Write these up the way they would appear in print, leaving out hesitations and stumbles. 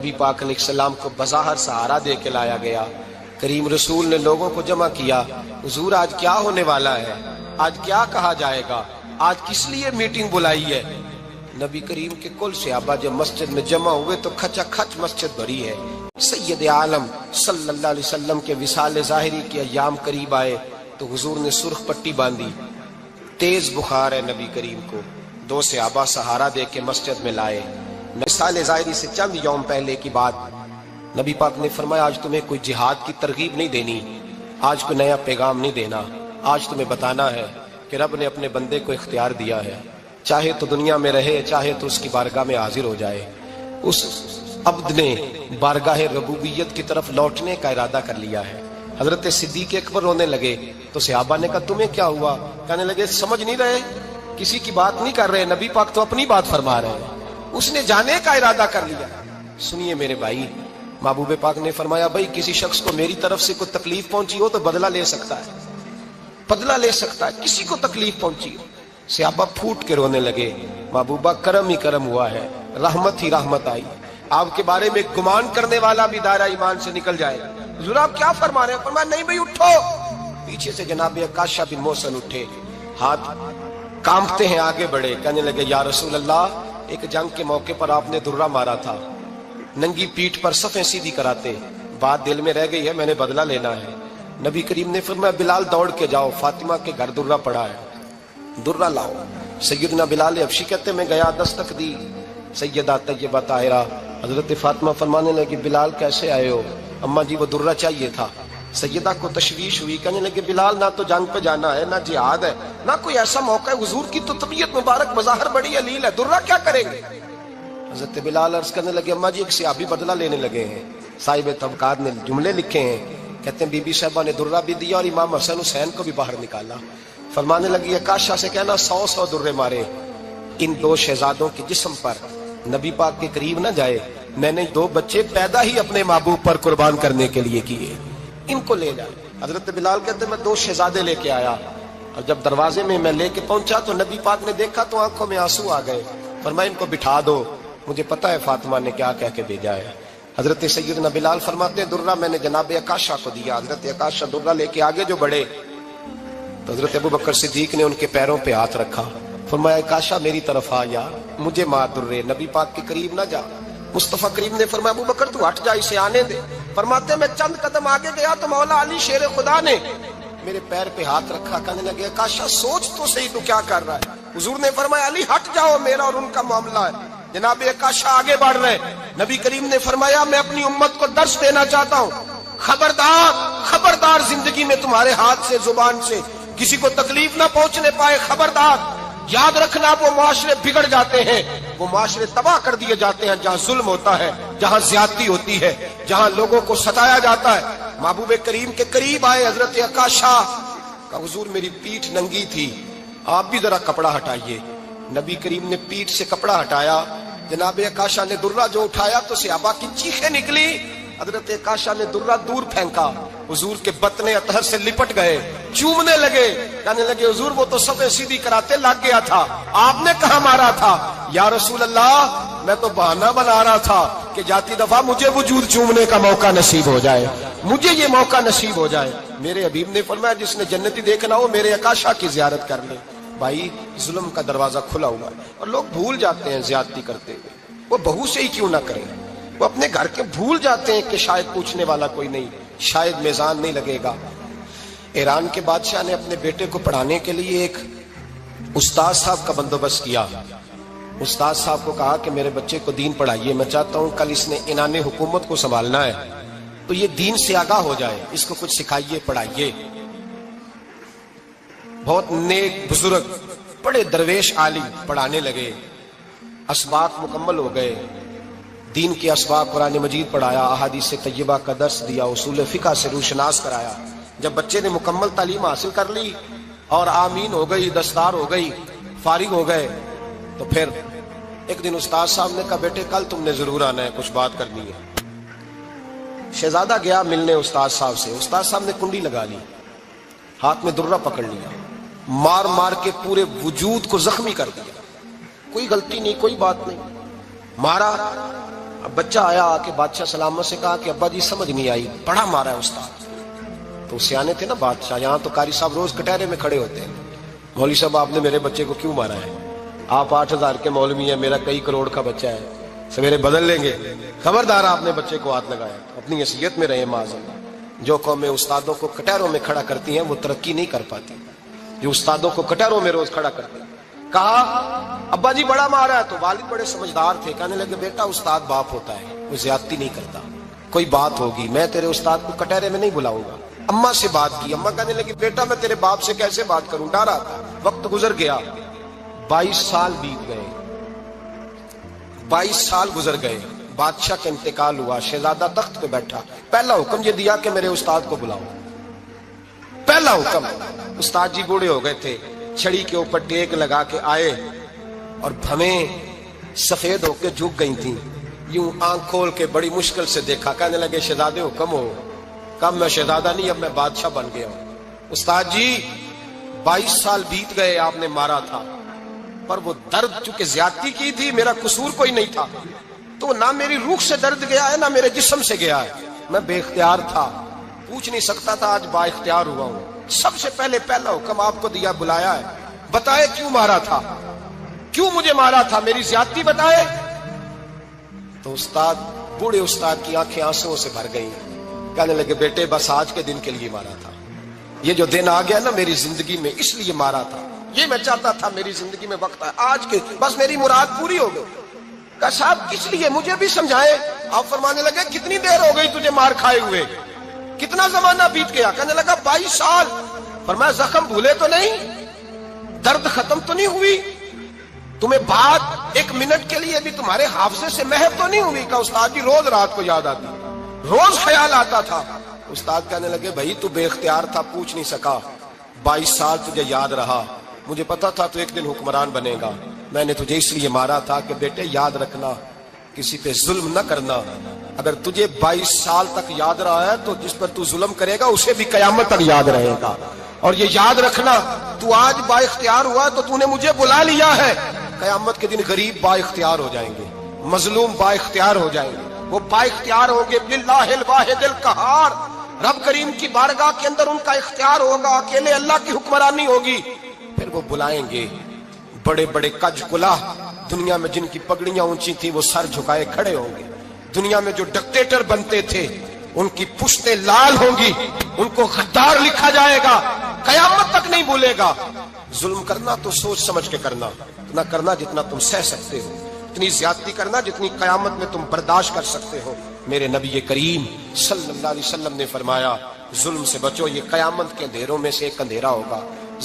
نبی پاک علیہ السلام کو بظاہر سہارا دے کے لایا گیا۔ کریم رسول نے لوگوں کو جمع کیا، حضور آج کیا ہونے والا ہے، آج کیا کہا جائے گا، آج کس لیے میٹنگ بلائی ہے۔ نبی کریم کے کل صحابہ جب مسجد میں جمع ہوئے تو کھچا کھچ مسجد بھری ہے۔ سید عالم صلی اللہ علیہ وسلم کے وصال ظاہری کے ایام قریب آئے تو حضور نے سرخ پٹی باندھی، تیز بخار ہے نبی کریم کو، دو صحابہ سہارا دے کے مسجد میں لائے۔ وصال ظاہری سے چند یوم پہلے کی بات، نبی پاک نے فرمایا آج تمہیں کوئی جہاد کی ترغیب نہیں دینی، آج کوئی نیا پیغام نہیں دینا، آج تمہیں بتانا ہے کہ رب نے اپنے بندے کو اختیار دیا ہے، چاہے تو دنیا میں رہے چاہے تو اس کی بارگاہ میں حاضر ہو جائے۔ اس عبد نے بارگاہ ربوبیت کی طرف لوٹنے کا ارادہ کر لیا ہے۔ حضرت صدیق اکبر رونے لگے تو صحابہ نے کہا تمہیں کیا ہوا؟ کہنے لگے سمجھ نہیں رہے، کسی کی بات نہیں کر رہے، نبی پاک تو اپنی بات فرما رہے ہیں، اس نے جانے کا ارادہ کر لیا۔ سنیے میرے بھائی، محبوب پاک نے فرمایا بھائی کسی شخص کو میری طرف سے کوئی تکلیف پہنچی ہو تو بدلہ لے سکتا ہے، بدلہ لے سکتا ہے، کسی کو تکلیف پہنچی ہو۔ صحابہ پھوٹ کے رونے لگے، محبوبہ کرم ہی کرم ہوا ہے، رحمت ہی رحمت آئی، آپ کے بارے میں گمان کرنے والا بھی دائرہ ایمان سے نکل جائے گا۔ حضور آپ کیا فرما رہے ہیں؟ فرمایا نہیں بھائی اٹھو۔ پیچھے سے جناب عکاشہ بن محصن اٹھے، ہاتھ کانپتے ہیں، آگے بڑھے، کہنے لگے یا رسول اللہ ایک جنگ کے موقع پر آپ نے درہ مارا تھا، ننگی پیٹھ پر صفیں سیدھی کراتے، بات دل میں رہ گئی ہے، میں نے بدلہ لینا ہے۔ نبی کریم نے فرمایا بلال دوڑ کے جاؤ، فاطمہ کے گھر درہ پڑا ہے، درہ لاؤ۔ سیدنا بلال حبشی کہتے میں گیا، دستک دی سیدہ طیبہ طاہرہ، حضرت فاطمہ فرمانے لگی بلال کیسے آئے ہو؟ اماں جی وہ درہ چاہیے تھا۔ سیدہ کو تشویش ہوئی، کہنے لگے بلال نہ تو جنگ پہ جانا ہے، نہ جہاد ہے، نہ کوئی ایسا موقع ہے، حضور کی تو طبیعت مبارک بظاہر بڑی علیل ہے، درہ کیا کریں گے؟ حضرت بلال عرض کرنے لگے اماں جی ایک صحابی بدلہ لینے لگے ہیں، صاحب طبقات نے جملے لکھے ہیں، کہتے ہیں بی بی صاحبہ نے درہ بھی دیا اور امام حسن حسین کو بھی باہر نکالا۔ فرمانے لگی عکاشہ سے کہنا 100 درے مارے، ان دو شہزادوں کے جسم پر نبی پاک کے قریب نہ جائے، میں نے 2 بچے پیدا ہی اپنے محبوب پر قربان کرنے کے لیے کیے، ان کو لے جائے۔ حضرت بلال کہتے میں 2 شہزادے لے کے آیا، اور جب دروازے میں میں لے کے پہنچا تو نبی پاک نے دیکھا تو آنکھوں میں آنسو آ گئے، فرمایا ان کو بٹھا دو، مجھے پتا ہے فاطمہ نے کیا کہہ کے بھیجا ہے۔ حضرت سیدنا بلال فرماتے ہیں درہ میں نے جناب عکاشہ کو دیا، حضرت عکاشہ درہ لے کے آگے جو بڑھے تو حضرت ابوبکر صدیق نے ان کے پیروں پہ ہاتھ رکھا، فرمایا عکاشہ میری طرف آ یار، مجھے مار درے، نبی پاک کے قریب نہ جا۔ مصطفیٰ کریم نے فرمایا ابوبکر تو ہٹ جا، اسے آنے دے۔ فرماتے میں چند قدم آگے گیا تو مولا علی شیر خدا نے میرے پیر پہ ہاتھ رکھا، کہنے لگے عکاشہ سوچ تو صحیح تو کیا کر رہا ہے؟ حضور نے فرمایا علی ہٹ جاؤ، میرا اور ان کا معاملہ ہے۔ جناب عکاشہ آگے بڑھ رہے، نبی کریم نے فرمایا میں اپنی امت کو درس دینا چاہتا ہوں، خبردار خبردار زندگی میں تمہارے ہاتھ سے زبان سے کسی کو تکلیف نہ پہنچنے پائے، خبردار یاد رکھنا وہ معاشرے بگڑ جاتے ہیں، وہ معاشرے تباہ کر دیے جاتے ہیں جہاں ظلم ہوتا ہے، جہاں زیادتی ہوتی ہے، جہاں لوگوں کو ستایا جاتا ہے۔ محبوب کریم کے قریب آئے حضرت عکاشہ کا حضور میری پیٹھ ننگی تھی، آپ بھی ذرا کپڑا ہٹائیے۔ نبی کریم نے پیٹھ سے کپڑا ہٹایا، جناب عکاشہ نے درہ جو اٹھایا تو صحابہ کی چیخیں نکلی، حضرت عکاشہ نے درہ دور پھینکا، حضور کے بطن اطہر سے لپٹ گئے، چومنے لگے، کہنے لگے حضور وہ تو صفیں سیدھی کراتے لگ گیا تھا، آپ نے کہاں مارا تھا؟ یا رسول اللہ میں تو بہانہ بنا رہا تھا کہ جاتی دفعہ مجھے وجود چومنے کا موقع نصیب ہو جائے، مجھے یہ موقع نصیب ہو جائے۔ میرے حبیب نے فرمایا جس نے جنتی دیکھنا ہو میرے عکاشہ کی زیارت کر لے۔ بھائی ظلم کا دروازہ کھلا ہوا ہے اور لوگ بھول جاتے ہیں زیادتی کرتے ہوئے، وہ بہو سے ہی کیوں نہ کریں، وہ اپنے گھر کے بھول جاتے ہیں کہ شاید پوچھنے والا کوئی نہیں، شاید میزان نہیں لگے گا۔ ایران کے بادشاہ نے اپنے بیٹے کو پڑھانے کے لیے ایک استاد صاحب کا بندوبست کیا، استاد صاحب کو کہا کہ میرے بچے کو دین پڑھائیے، میں چاہتا ہوں کل اس نے عنان حکومت کو سنبھالنا ہے تو یہ دین سے آگاہ ہو جائے، اس کو کچھ سکھائیے پڑھائیے۔ بہت نیک بزرگ بڑے درویش عالم پڑھانے لگے، اسباق مکمل ہو گئے، دین کے اسباق قرآن مجید پڑھایا، احادیث طیبہ کا درس دیا، اصول فقہ سے روشناس کرایا۔ جب بچے نے مکمل تعلیم حاصل کر لی اور آمین ہو گئی، دستار ہو گئی، فارغ ہو گئے تو پھر ایک دن استاد صاحب نے کہا بیٹے کل تم نے ضرور آنا ہے، کچھ بات کرنی ہے۔ شہزادہ گیا ملنے استاد صاحب سے، استاد صاحب نے کنڈی لگا لی، ہاتھ میں درہ پکڑ لیا، مار مار کے پورے وجود کو زخمی کر دیا، کوئی غلطی نہیں، کوئی بات نہیں، مارا۔ اب بچہ آیا آ کے بادشاہ سلامت سے کہا کہ ابا جی سمجھ نہیں آئی، بڑا مارا ہے استاد۔ تو سیانے تھے نا بادشاہ، یہاں تو قاری صاحب روز کٹہرے میں کھڑے ہوتے ہیں، مولوی صاحب آپ نے میرے بچے کو کیوں مارا ہے؟ آپ 8,000 کے مولوی ہیں، میرا کئی کروڑ کا بچہ ہے، سویرے بدل لیں گے، خبردار آپ نے بچے کو ہاتھ لگایا۔ اپنی حیثیت میں رہے معاذ اللہ۔ جو قومیں استادوں کو کٹہروں میں کھڑا کرتی ہیں وہ ترقی نہیں کر پاتی، جو استادوں کو کٹہروں میں روز کھڑا کرتے ہیں۔ کہا ابا جی بڑا مارا ہے، تو والد بڑے سمجھدار تھے، کہنے لگے بیٹا استاد باپ ہوتا ہے، وہ زیادتی نہیں کرتا، کوئی بات ہوگی میں تیرے استاد کو کٹہرے میں نہیں بلاؤں گا۔ اماں سے بات کی، اماں کہنے لگی بیٹا میں تیرے باپ سے کیسے بات کروں، ڈرا تھا۔ وقت گزر گیا، 22 سال بیت گئے، 22 سال گزر گئے، بادشاہ کا انتقال ہوا، شہزادہ تخت پہ بیٹھا، پہلا حکم یہ دیا کہ میرے استاد کو بلاؤ، پہلا حکم۔ استاد جی بوڑھے ہو گئے تھے، چھڑی کے اوپر ٹیک لگا کے آئے اور بھویں سفید ہو کے جھک گئی تھیں، یوں آنکھ کھول کے بڑی مشکل سے دیکھا، کہنے لگے شہزادے حکم ہو۔ کہا میں شہزادہ نہیں، اب میں بادشاہ بن گیا ہوں۔ استاد جی 22 سال بیت گئے، آپ نے مارا تھا، پر وہ درد چونکہ زیادتی کی تھی، میرا قصور کوئی نہیں تھا، تو نہ میری روح سے درد گیا ہے نہ میرے جسم سے گیا ہے، میں بے اختیار تھا، پوچھ نہیں سکتا تھا، آج با اختیار ہوا ہوں۔ سب سے پہلے پہلا حکم آپ کو دیا، بلایا ہے، بتائے کیوں مارا تھا، کیوں مجھے مارا تھا، میری زیادتی بتائے۔ تو استاد، بوڑھے استاد کی آنکھیں آنسوؤں سے بھر گئیں، کہنے لگے بیٹے بس آج کے دن کے لیے مارا تھا، یہ جو دن آ گیا نا میری زندگی میں اس لیے مارا تھا، یہ میں چاہتا تھا میری زندگی میں وقت ہے، آج کے بس میری مراد پوری ہو گئی۔ کہا صاحب کس لیے، مجھے بھی سمجھائے۔ آپ فرمانے لگے کتنی دیر ہو گئی تجھے مار کھائے ہوئے، کتنا زمانہ بیت گیا؟ کہنے لگا 22 سال۔ فرمایا زخم بھولے تو نہیں، درد ختم تو نہیں ہوئی، تمہیں بات ایک منٹ کے لیے بھی تمہارے حافظے سے محو تو نہیں ہوئی؟ کہا استاد جی روز رات کو یاد آتی، روز خیال آتا تھا۔ استاد کہنے لگے بھائی تو بے اختیار تھا، پوچھ نہیں سکا، 22 سال تجھے یاد رہا، مجھے پتا تھا تو ایک دن حکمران بنے گا، میں نے تجھے اس لیے مارا تھا کہ بیٹے یاد رکھنا، کسی پہ ظلم نہ کرنا، اگر تجھے 22 سال تک یاد رہا ہے تو جس پر تو ظلم کرے گا اسے بھی قیامت تک یاد رہے گا، اور یہ یاد رکھنا تو آج با اختیار ہوا تو تو نے مجھے بلا لیا ہے، قیامت کے دن غریب با اختیار ہو جائیں گے، مظلوم با اختیار ہو جائیں گے، وہ با اختیار ہوں گے باللہ الواحد القہار، رب کریم کی بارگاہ کے اندر ان کا اختیار ہوگا، اکیلے اللہ کی حکمرانی ہوگی، پھر وہ بلائیں گے بڑے بڑے کج کلا، دنیا میں جن کی پگڑیاں اونچی تھی وہ سر جھکائے کھڑے ہوں گے، دنیا میں جو ڈکٹیٹر بنتے تھے ان کی پشتیں لال ہوں گی، ان کو غدار لکھا جائے گا، قیامت تک نہیں بھولے گا۔ ظلم کرنا تو سوچ سمجھ کے کرنا، اتنا کرنا جتنا تم سہ سکتے ہو، اتنی زیادتی کرنا جتنی قیامت میں تم برداشت کر سکتے ہو۔ میرے نبی کریم صلی اللہ علیہ وسلم نے فرمایا ظلم سے بچو، یہ قیامت کے اندھیروں میں سے ایک اندھیرا ہوگا،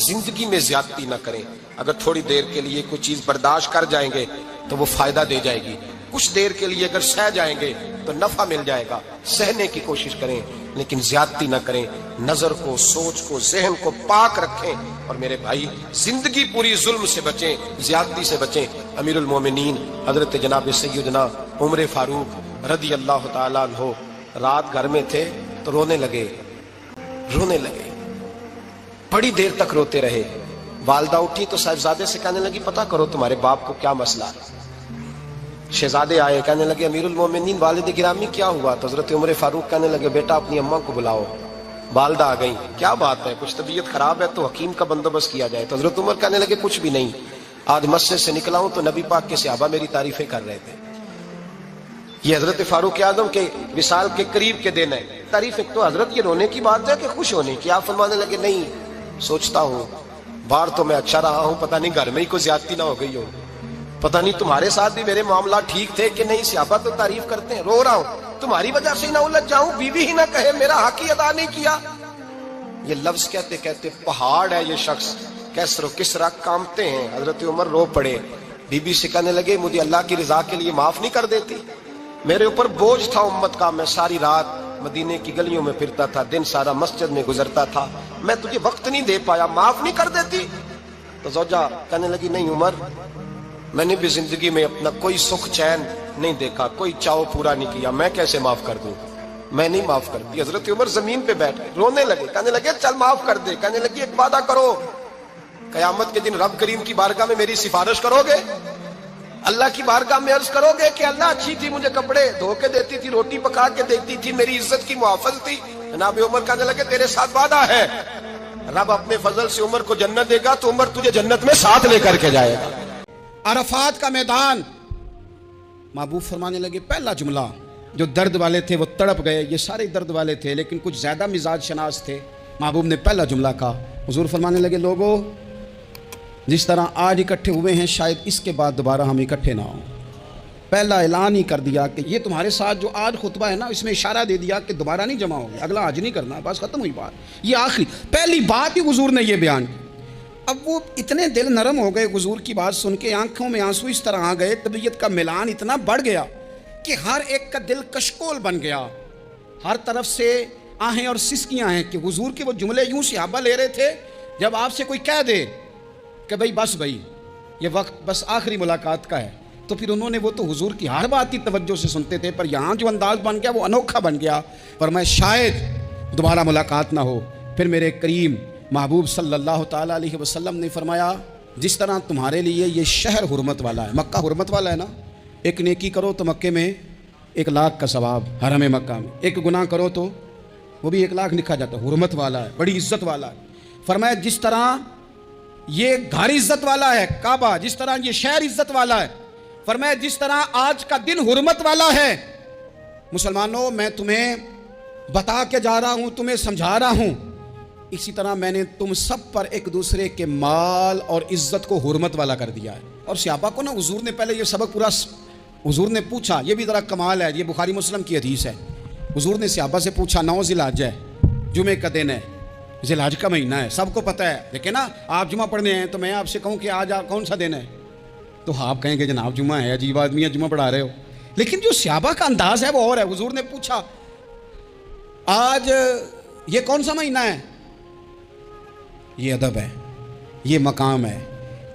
زندگی میں زیادتی نہ کریں، اگر تھوڑی دیر کے لیے کوئی چیز برداشت کر جائیں گے تو وہ فائدہ دے جائے گی، کچھ دیر کے لیے اگر سہ جائیں گے تو نفع مل جائے گا، سہنے کی کوشش کریں لیکن زیادتی نہ کریں، نظر کو، سوچ کو، ذہن کو پاک رکھیں، اور میرے بھائی زندگی پوری ظلم سے بچیں، زیادتی سے بچیں۔ امیر المومنین حضرت جناب سیدنا عمر فاروق رضی اللہ تعالیٰ عنہ رات گھر میں تھے تو رونے لگے، بڑی دیر تک روتے رہے، والدہ اٹھی تو صاحبزادے سے کہنے لگی پتہ کرو تمہارے باپ کو کیا مسئلہ ہے۔ شہزادے آئے، کہنے لگے امیر المومنین والد گرامی کیا ہوا؟ تو حضرت عمر فاروق کہنے لگے بیٹا اپنی اماں کو بلاؤ۔ والدہ آ گئی، کیا بات ہے، کچھ طبیعت خراب ہے تو حکیم کا بندوبست کیا جائے۔ تو حضرت عمر کہنے لگے کچھ بھی نہیں، آج مسجد سے نکلا ہوں تو نبی پاک کے صحابہ میری تعریفیں کر رہے تھے۔ یہ حضرت فاروق اعظم کے وصال کے قریب کے دن ہے، تعریف ایک تو حضرت یہ رونے کی بات ہے کہ خوش ہونے کی؟ آپ فرمانے لگے نہیں، سوچتا ہوں باہر تو میں اچھا رہا ہوں، پتہ نہیں گھر میں ہی کوئی زیادتی نہ ہو گئی ہو، پتہ نہیں تمہارے ساتھ بھی میرے معاملات ٹھیک تھے کہ نہیں، صحابہ تو تعریف کرتے ہیں، رو رہا ہوں تمہاری وجہ سے نہ الجھ جاؤں، بیوی ہی نہ کہے میرا حق ہی ادا نہیں کیا۔ یہ لفظ کہتے کہتے پہاڑ ہے یہ شخص، کیسر و کسرا کامتے ہیں۔ حضرت عمر رو پڑے، بی بی سے کہنے لگے مجھے اللہ کی رضا کے لیے معاف نہیں کر دیتی؟ میرے اوپر بوجھ تھا امت کا، میں ساری رات مدینے کی گلیوں میں پھرتا تھا، دن سارا مسجد میں گزرتا تھا، میں تجھے وقت نہیں دے پایا، معاف نہیں کر دیتی؟ تو زوجہ کہنے لگی نہیں عمر، میں نے بھی زندگی میں اپنا کوئی سکھ چین نہیں دیکھا، کوئی چاؤ پورا نہیں کیا، میں کیسے معاف کر دوں؟ میں نہیں معاف کرتی۔ حضرت عمر زمین پہ بیٹھ گئے، رونے لگے، کہنے لگے چل معاف کر دے۔ کہنے لگی ایک وعدہ کرو، قیامت کے دن رب کریم کی بارگاہ میں میری سفارش کرو گے؟ اللہ کی بارگاہ میں عرض کرو گے کہ اللہ اچھی تھی، مجھے کپڑے دھو کے دیتی تھی، روٹی پکا کے دیتی تھی، میری عزت کی محافظ تھی. جناب عمر کہنے لگے تیرے ساتھ وعدہ ہے، رب اپنے فضل سے عمر کو جنت دے گا تو عمر تجھے جنت میں ساتھ لے کر کے جائے گا. عرفات کا میدان. محبوب فرمانے لگے پہلا جملہ، جو درد والے تھے وہ تڑپ گئے، یہ سارے درد والے تھے لیکن کچھ زیادہ مزاج شناس تھے. محبوب نے پہلا جملہ کہا. حضور فرمانے لگے لوگو جس طرح آج اکٹھے ہوئے ہیں شاید اس کے بعد دوبارہ ہم اکٹھے نہ ہوں. پہلا اعلان ہی کر دیا کہ یہ تمہارے ساتھ جو آج خطبہ ہے نا، اس میں اشارہ دے دیا کہ دوبارہ نہیں جمع ہوگے، اگلا آج نہیں کرنا، بس ختم ہوئی بات. یہ آخری پہلی بات ہی حضور نے یہ بیان کی. اب وہ اتنے دل نرم ہو گئے حضور کی بات سن کے، آنکھوں میں آنسو اس طرح آ گئے، طبیعت کا ملان اتنا بڑھ گیا کہ ہر ایک کا دل کشکول بن گیا. ہر طرف سے آہیں اور سسکیاں ہیں کہ حضور کے وہ جملے یوں صحابہ لے رہے تھے جب آپ سے کوئی کہہ دے کہ بھئی بس بھئی یہ وقت بس آخری ملاقات کا ہے، تو پھر انہوں نے وہ تو حضور کی ہر بات کی توجہ سے سنتے تھے، پر یہاں جو انداز بن گیا وہ انوکھا بن گیا. فرمایا شاید دوبارہ ملاقات نہ ہو. پھر میرے کریم محبوب صلی اللہ تعالیٰ علیہ وسلم نے فرمایا جس طرح تمہارے لیے یہ شہر حرمت والا ہے، مکہ حرمت والا ہے نا، ایک نیکی کرو تو مکے میں 1,00,000 کا ثواب، حرم مکہ میں ایک گناہ کرو تو وہ بھی 1,00,000 لکھا جاتا ہے. حرمت والا ہے، بڑی عزت والا ہے. فرمایا جس طرح یہ گھر عزت والا ہے کعبہ، جس طرح یہ شہر عزت والا ہے، فرمایا جس طرح آج کا دن حرمت والا ہے. مسلمانوں میں تمہیں بتا کے جا رہا ہوں، تمہیں سمجھا رہا ہوں، اسی طرح میں نے تم سب پر ایک دوسرے کے مال اور عزت کو حرمت والا کر دیا ہے. اور صحابہ کو نا حضور نے پہلے یہ سبق پورا حضور نے پوچھا، یہ بھی ذرا کمال ہے، یہ بخاری مسلم کی حدیث ہے. حضور نے صحابہ سے پوچھا 9 ذی الحجہ ہے، جمعے کا دن ہے، ذی الحجہ کا مہینہ ہے، سب کو پتہ ہے، لیکن نا آپ جمعہ پڑھنے ہیں تو میں آپ سے کہوں کہ آج کون سا دن ہے تو آپ کہیں گے جناب جمعہ ہے، عجیب آدمی ہے جمعہ پڑھا رہے ہو. لیکن جو صحابہ کا انداز ہے وہ اور ہے. حضور نے پوچھا آج یہ کون سا مہینہ ہے؟ یہ ادب ہے، یہ مقام ہے،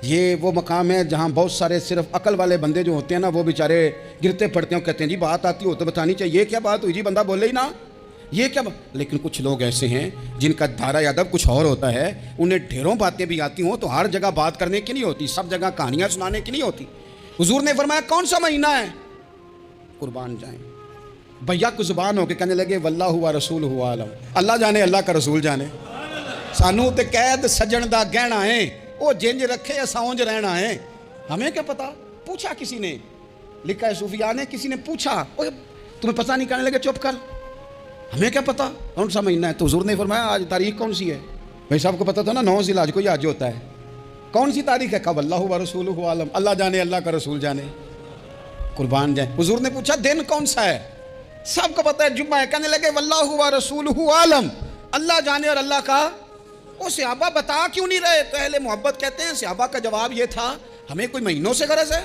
یہ وہ مقام ہے جہاں بہت سارے صرف عقل والے بندے جو ہوتے ہیں نا وہ بیچارے گرتے پڑتے ہیں، کہتے ہیں جی بات آتی ہو تو بتانی چاہیے، یہ کیا بات ہوئی جی بندہ بولے ہی نا، یہ کیا لیکن کچھ لوگ ایسے ہیں جن کا دھارا ادب کچھ اور ہوتا ہے، انہیں ڈھیروں باتیں بھی آتی ہوں تو ہر جگہ بات کرنے کی نہیں ہوتی، سب جگہ کہانیاں سنانے کی نہیں ہوتی. حضور نے فرمایا کون سا مہینہ ہے؟ قربان جائیں بھیا کو زبان ہو کے کہنے لگے واللہ و رسولہ عالم، اللہ جانے اللہ کا رسول جانے. سانو تے قید سجن دا گہنا ہے، وہ جنج رکھے یا ساؤنج رہنا ہے، ہمیں کیا پتا. پوچھا کسی نے، لکھا ہے صوفیاء نے، کسی نے پوچھا تمہیں پتہ نہیں، کہنے لگے چپ کر، ہمیں کیا پتا کون سا مہینہ ہے. تو حضور نے فرمایا آج تاریخ کون سی ہے؟ بھائی صاحب کو پتا تھا نا 9 ذی الحجہ کو یہ آج ہوتا ہے، کون سی تاریخ ہے؟ کہا واللہ و رسولہ عالم، اللہ جانے اللہ کا رسول جانے. قربان جائیں. حضور نے پوچھا دن کون سا ہے؟ سب کو پتا ہے جمعہ ہے. کہنے لگے واللہ و رسولہ عالم، اللہ جانے اور اللہ کا. وہ صحابہ بتا کیوں نہیں رہے؟ تو اہل محبت کہتے ہیں صحابہ کا جواب یہ تھا ہمیں کوئی مہینوں سے غرض ہے،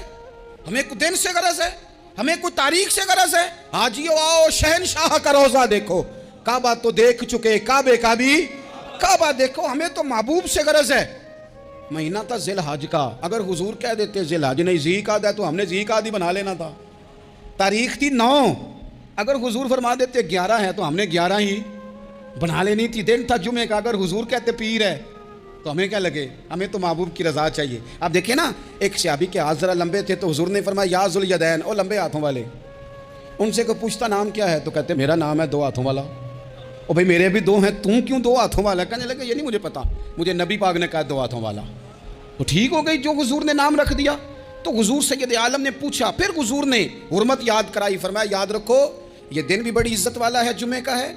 ہمیں کوئی دن سے غرض ہے، ہمیں کوئی تاریخ سے غرض ہے. حاجیو آؤ شہنشاہ کا روضہ دیکھو، کعبہ تو دیکھ چکے کعبے کا بھی کعبہ دیکھو، ہمیں تو محبوب سے غرض ہے. مہینہ تھا ذی الحجہ کا، اگر حضور کہہ دیتے ذی الحجہ نہیں ذی قعدہ ہے تو ہم نے ذی قعدہ بنا لینا تھا. تاریخ تھی 9، اگر حضور فرما دیتے 11 ہے تو ہم نے 11 ہی بنا لینی تھی. دن تھا جمعے کا، اگر حضور کہتے پیر ہے تو ہمیں کیا لگے، ہمیں تو محبوب کی رضا چاہیے. آپ دیکھیں نا ایک صحابی کے ہاتھ ذرا لمبے تھے تو حضور نے فرمایا یا ذوالیدین، او لمبے ہاتھوں والے. ان سے کوئی پوچھتا نام کیا ہے تو کہتے میرا نام ہے 2 ہاتھوں والا. او بھائی میرے بھی 2 ہیں، تم کیوں 2 ہاتھوں والا؟ کہنے لگے یہ نہیں مجھے پتا، مجھے نبی پاک نے کہا 2 ہاتھوں والا. تو ٹھیک ہو گئی جو حضور نے نام رکھ دیا. تو حضور سید عالم نے پوچھا، پھر حضور نے حرمت یاد کرائی. فرمایا یاد رکھو یہ دن بھی بڑی عزت والا ہے، جمعے کا ہے،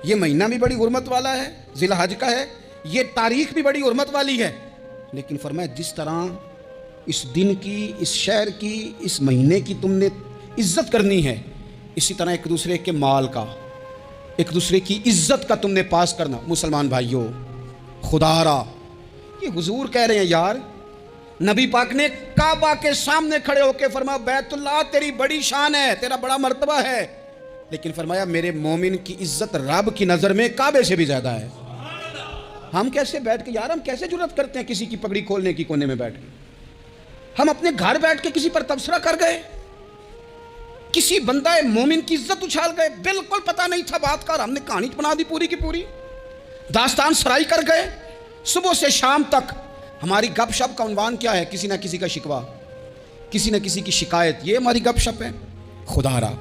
یہ مہینہ بھی بڑی حرمت والا ہے، ذی الحجہ کا ہے، یہ تاریخ بھی بڑی حرمت والی ہے. لیکن فرمایا جس طرح اس دن کی، اس شہر کی، اس مہینے کی تم نے عزت کرنی ہے، اسی طرح ایک دوسرے کے مال کا، ایک دوسرے کی عزت کا تم نے پاس کرنا. مسلمان بھائیوں خدا را یہ حضور کہہ رہے ہیں یار، نبی پاک نے کعبہ کے سامنے کھڑے ہو کے فرمایا بیت اللہ تیری بڑی شان ہے، تیرا بڑا مرتبہ ہے، لیکن فرمایا میرے مومن کی عزت رب کی نظر میں کعبے سے بھی زیادہ ہے. ہم کیسے بیٹھ کے یار، ہم کیسے جرأت کرتے ہیں کسی کی پگڑی کھولنے کی کونے میں بیٹھ کے؟ ہم اپنے گھر بیٹھ کے کسی پر تبصرہ کر گئے، کسی بندہ مومن کی عزت اچھال گئے، بالکل پتہ نہیں تھا بات کا، ہم نے کہانی بنا دی پوری کی پوری، داستان سرائی کر گئے. صبح سے شام تک ہماری گپ شپ کا عنوان کیا ہے؟ کسی نہ کسی کا شکوہ، کسی نہ کسی کی شکایت, یہ ہماری گپ شپ ہے. خدا را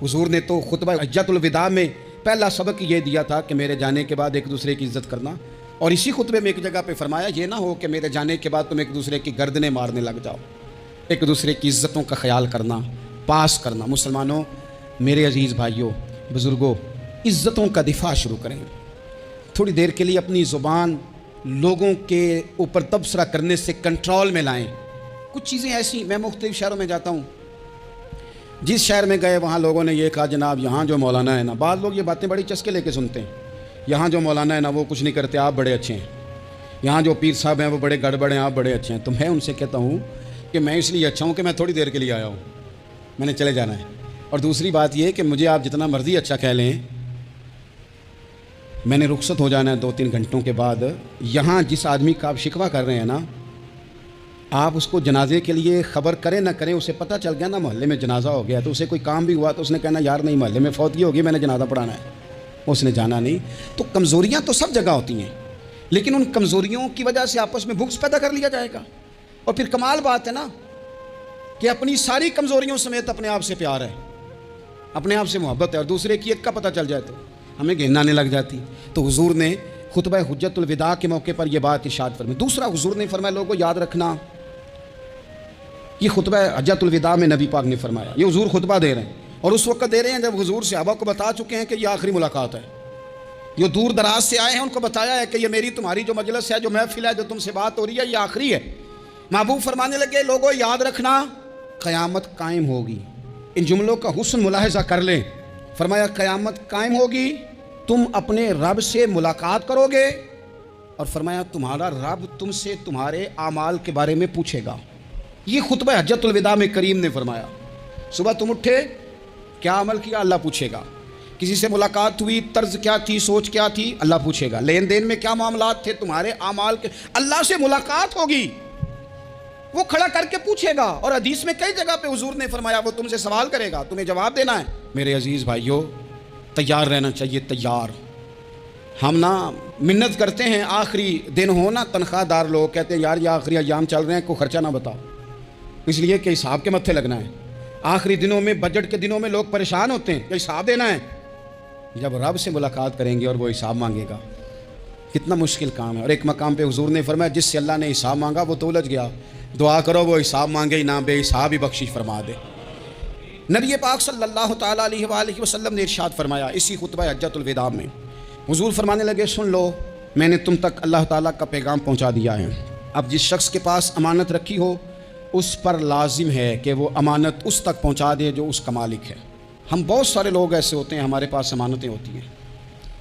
حضور نے تو خطبہ حجۃ الوداع میں پہلا سبق یہ دیا تھا کہ میرے جانے کے بعد ایک دوسرے کی عزت کرنا, اور اسی خطبے میں ایک جگہ پہ فرمایا یہ نہ ہو کہ میرے جانے کے بعد تم ایک دوسرے کی گردنیں مارنے لگ جاؤ. ایک دوسرے کی عزتوں کا خیال کرنا, پاس کرنا. مسلمانوں, میرے عزیز بھائیوں, بزرگوں, عزتوں کا دفاع شروع کریں. تھوڑی دیر کے لیے اپنی زبان لوگوں کے اوپر تبصرہ کرنے سے کنٹرول میں لائیں. کچھ چیزیں ایسی, میں مختلف شہروں میں جاتا ہوں, جس شہر میں گئے وہاں لوگوں نے یہ کہا جناب یہاں جو مولانا ہے نا, بعض لوگ یہ باتیں بڑی چسکے لے کے سنتے ہیں, یہاں جو مولانا ہے نا وہ کچھ نہیں کرتے, آپ بڑے اچھے ہیں. یہاں جو پیر صاحب ہیں وہ بڑے گڑبڑ ہیں, آپ بڑے اچھے ہیں. تو میں ان سے کہتا ہوں کہ میں اس لیے اچھا ہوں کہ میں تھوڑی دیر کے لیے آیا ہوں, میں نے چلے جانا ہے. اور دوسری بات یہ کہ مجھے آپ جتنا مرضی اچھا کہہ لیں, میں نے رخصت ہو جانا ہے 2-3 گھنٹوں کے بعد. یہاں جس آدمی کا آپ شکوہ کر رہے ہیں نا, آپ اس کو جنازے کے لیے خبر کریں نہ کریں, اسے پتہ چل گیا نا محلے میں جنازہ ہو گیا, تو اسے کوئی کام بھی ہوا تو اس نے کہنا یار نہیں محلے میں فوتگی ہوگی, میں نے جنازہ پڑھانا ہے, اس نے جانا نہیں. تو کمزوریاں تو سب جگہ ہوتی ہیں, لیکن ان کمزوریوں کی وجہ سے آپس میں بغض پیدا کر لیا جائے گا. اور پھر کمال بات ہے نا کہ اپنی ساری کمزوریوں سمیت اپنے آپ سے پیار ہے, اپنے آپ سے محبت ہے, اور دوسرے کی ایک کا پتہ چل جائے تو ہمیں گھن آنے لگ جاتی. تو حضور نے خطبہ حجۃ الوداع کے موقع پر یہ بات ارشاد فرمائی. دوسرا حضور نے فرمایا لوگوں یاد رکھنا, یہ خطبہ حجۃ الوداع میں نبی پاک نے فرمایا, یہ حضور خطبہ دے رہے ہیں, اور اس وقت دے رہے ہیں جب حضور صحابہ کو بتا چکے ہیں کہ یہ آخری ملاقات ہے. جو دور دراز سے آئے ہیں ان کو بتایا ہے کہ یہ میری تمہاری جو مجلس ہے, جو محفل ہے, جو تم سے بات ہو رہی ہے, یہ آخری ہے. محبوب فرمانے لگے لوگوں یاد رکھنا قیامت قائم ہوگی. ان جملوں کا حسن ملاحظہ کر لیں. فرمایا قیامت قائم ہوگی, تم اپنے رب سے ملاقات کرو گے, اور فرمایا تمہارا رب تم سے تمہارے اعمال کے بارے میں پوچھے گا. یہ خطبہ حجۃ الوداع میں کریم نے فرمایا. صبح تم اٹھے, کیا عمل کیا, اللہ پوچھے گا. کسی سے ملاقات ہوئی, طرز کیا تھی, سوچ کیا تھی, اللہ پوچھے گا. لین دین میں کیا معاملات تھے, تمہارے اعمال کے, اللہ سے ملاقات ہوگی, وہ کھڑا کر کے پوچھے گا. اور حدیث میں کئی جگہ پہ حضور نے فرمایا وہ تم سے سوال کرے گا, تمہیں جواب دینا ہے. میرے عزیز بھائیوں, تیار رہنا چاہیے, تیار. ہم نا منت کرتے ہیں آخری دن ہو نا, تنخواہ دار لوگ کہتے ہیں یار یہ آخری ایام چل رہے ہیں, کوئی خرچہ نہ بتاؤ, اس لیے کہ حساب کے متھے لگنا ہے. آخری دنوں میں, بجٹ کے دنوں میں لوگ پریشان ہوتے ہیں کہ حساب دینا ہے. جب رب سے ملاقات کریں گے اور وہ حساب مانگے گا, کتنا مشکل کام ہے. اور ایک مقام پہ حضور نے فرمایا جس سے اللہ نے حساب مانگا وہ تو الجھ گیا, دعا کرو وہ حساب مانگے ہی نہ, بے حساب ہی بخشش فرما دے. نبی پاک صلی اللہ تعالیٰ علیہ وآلہ وسلم نے ارشاد فرمایا اسی خطبہ حجۃ الوداع میں. حضور فرمانے لگے سن لو, میں نے تم تک اللہ تعالیٰ کا پیغام پہنچا دیا ہے. اب جس شخص کے پاس امانت رکھی ہو اس پر لازم ہے کہ وہ امانت اس تک پہنچا دے جو اس کا مالک ہے. ہم بہت سارے لوگ ایسے ہوتے ہیں, ہمارے پاس امانتیں ہوتی ہیں,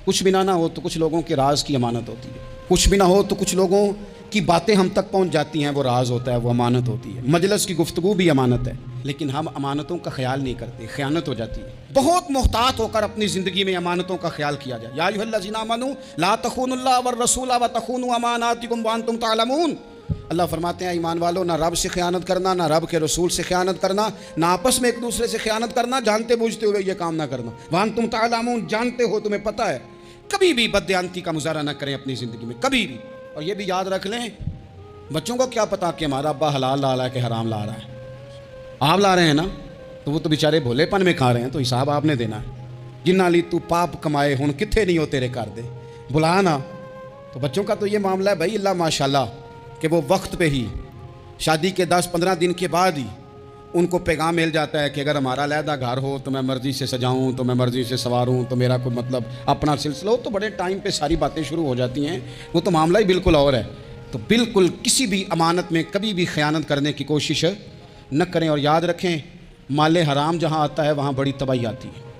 کچھ بھی نہ ہو تو کچھ لوگوں کے راز کی امانت ہوتی ہے, کچھ بھی نہ ہو تو کچھ لوگوں کی باتیں ہم تک پہنچ جاتی ہیں, وہ راز ہوتا ہے, وہ امانت ہوتی ہے. مجلس کی گفتگو بھی امانت ہے, لیکن ہم امانتوں کا خیال نہیں کرتے, خیانت ہو جاتی ہے. بہت محتاط ہو کر اپنی زندگی میں امانتوں کا خیال کیا جائے. یا ایھا الذین آمنوا لا تخونوا اللہ والرسول وتخونوا اماناتکم وانتم تعلمون. اللہ فرماتے ہیں ایمان والو, نہ رب سے خیانت کرنا, نہ رب کے رسول سے خیانت کرنا, نہ آپس میں ایک دوسرے سے خیانت کرنا, جانتے بوجھتے ہوئے یہ کام نہ کرنا. وانتم تعلمون, جانتے ہو, تمہیں پتہ ہے. کبھی بھی بددیانتی کا مظاہرہ نہ کریں اپنی زندگی میں, کبھی بھی. اور یہ بھی یاد رکھ لیں, بچوں کو کیا پتا کہ ہمارا ابا حلال لا رہا ہے کہ حرام لا رہا ہے. آپ لا رہے ہیں نا, تو وہ تو بیچارے بھولے پن میں کھا رہے ہیں, تو حساب آپ نے دینا ہے. جنہ لی تو پاپ کمائے ہن کتھے نہیں ہو تیرے کر دے, بلا نا. تو بچوں کا تو یہ معاملہ ہے بھائی, اللہ ماشاءاللہ کہ وہ وقت پہ ہی, شادی کے 10-15 دن کے بعد ہی ان کو پیغام مل جاتا ہے کہ اگر ہمارا علیحدہ گھر ہو تو میں مرضی سے سجاؤں, تو میں مرضی سے سواروں, تو میرا کوئی مطلب اپنا سلسلہ ہو. تو بڑے ٹائم پہ ساری باتیں شروع ہو جاتی ہیں, وہ تو معاملہ ہی بالکل اور ہے. تو بالکل کسی بھی امانت میں کبھی بھی خیانت کرنے کی کوشش نہ کریں. اور یاد رکھیں, مال حرام جہاں آتا ہے وہاں بڑی تباہی آتی ہے.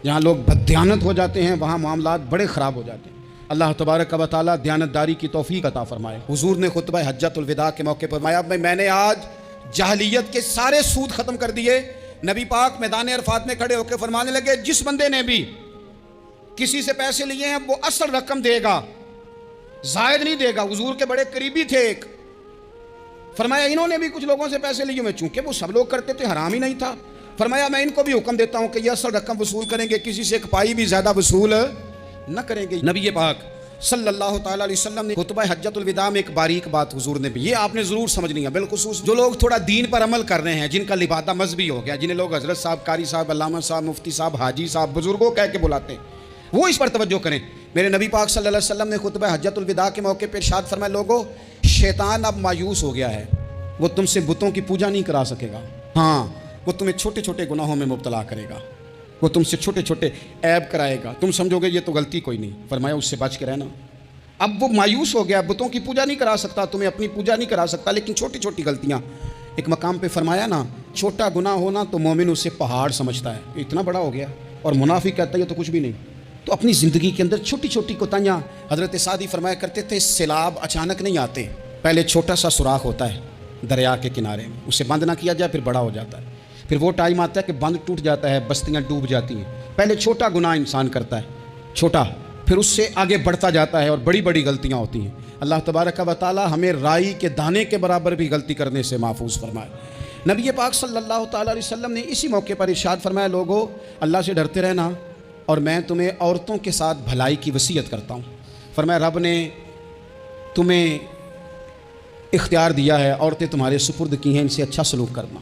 جہاں لوگ بددیانت ہو جاتے ہیں وہاں معاملات بڑے خراب ہو جاتے ہیں. اللہ تبارک و تعالیٰ دیانتداری کی توفیق عطا فرمائے. حضور نے خطبہ حجۃ الوداع کے موقع پر فرمایا میں نے آج جاہلیت کے سارے سود ختم کر دیے. نبی پاک میدان عرفات میں کھڑے ہو کے فرمانے لگے جس بندے نے بھی کسی سے پیسے لیے ہیں وہ اصل رقم دے گا, زائد نہیں دے گا. حضور کے بڑے قریبی تھے ایک, فرمایا انہوں نے بھی کچھ لوگوں سے پیسے لیے, میں چونکہ وہ سب لوگ کرتے تھے, حرام ہی نہیں تھا. فرمایا میں ان کو بھی حکم دیتا ہوں کہ یہ اصل رقم وصول کریں گے, کسی سے ایک پائی بھی زیادہ وصول نہ کریں گے. نبی پاک صلی اللہ تعالیٰ علیہ وسلم نے خطبہ حجۃ الوداع میں ایک باریک بات حضور نے بھی، یہ آپ نے ضرور سمجھنی ہے، بالخصوص جو لوگ تھوڑا دین پر عمل کر رہے ہیں، جن کا لبادہ مذہبی ہو گیا، جنہیں لوگ حضرت صاحب، قاری صاحب، علامہ صاحب، مفتی صاحب، حاجی صاحب، بزرگوں کہہ کے بلاتے ہیں، وہ اس پر توجہ کریں۔ میرے نبی پاک صلی اللہ علیہ وسلم نے خطبہ حجۃ الوداع کے موقع پہ ارشاد فرمایا، لوگوں شیطان اب مایوس ہو گیا ہے، وہ تم سے بتوں کی پوجا نہیں کرا سکے گا، ہاں وہ تمہیں چھوٹے چھوٹے گناہوں میں مبتلا کرے گا، وہ تم سے چھوٹے چھوٹے عیب کرائے گا، تم سمجھو گے یہ تو غلطی کوئی نہیں، فرمایا اس سے بچ کے رہنا۔ اب وہ مایوس ہو گیا، بتوں کی پوجا نہیں کرا سکتا، تمہیں اپنی پوجا نہیں کرا سکتا، لیکن چھوٹی چھوٹی غلطیاں، ایک مقام پہ فرمایا نا، چھوٹا گناہ ہونا تو مومن اسے پہاڑ سمجھتا ہے، یہ اتنا بڑا ہو گیا، اور منافق کہتا ہے یہ تو کچھ بھی نہیں۔ تو اپنی زندگی کے اندر چھوٹی چھوٹی کوتاہیاں، حضرت سعدی فرمایا کرتے تھے، سیلاب اچانک نہیں آتے، پہلے چھوٹا سا سوراخ ہوتا ہے دریا کے کنارے میں، اسے بند نہ کیا جائے پھر بڑا ہو جاتا ہے، پھر وہ ٹائم آتا ہے کہ بند ٹوٹ جاتا ہے، بستیاں ڈوب جاتی ہیں۔ پہلے چھوٹا گناہ انسان کرتا ہے، چھوٹا، پھر اس سے آگے بڑھتا جاتا ہے اور بڑی بڑی غلطیاں ہوتی ہیں۔ اللہ تبارک و تعالی ہمیں رائی کے دانے کے برابر بھی غلطی کرنے سے محفوظ فرمائے۔ نبی پاک صلی اللہ تعالیٰ علیہ وسلم نے اسی موقع پر ارشاد فرمایا، لوگوں اللہ سے ڈرتے رہنا، اور میں تمہیں عورتوں کے ساتھ بھلائی کی وصیت کرتا ہوں۔ فرمایا رب نے تمہیں اختیار دیا ہے، عورتیں تمہارے سپرد کی ہیں، ان سے اچھا سلوک کرنا۔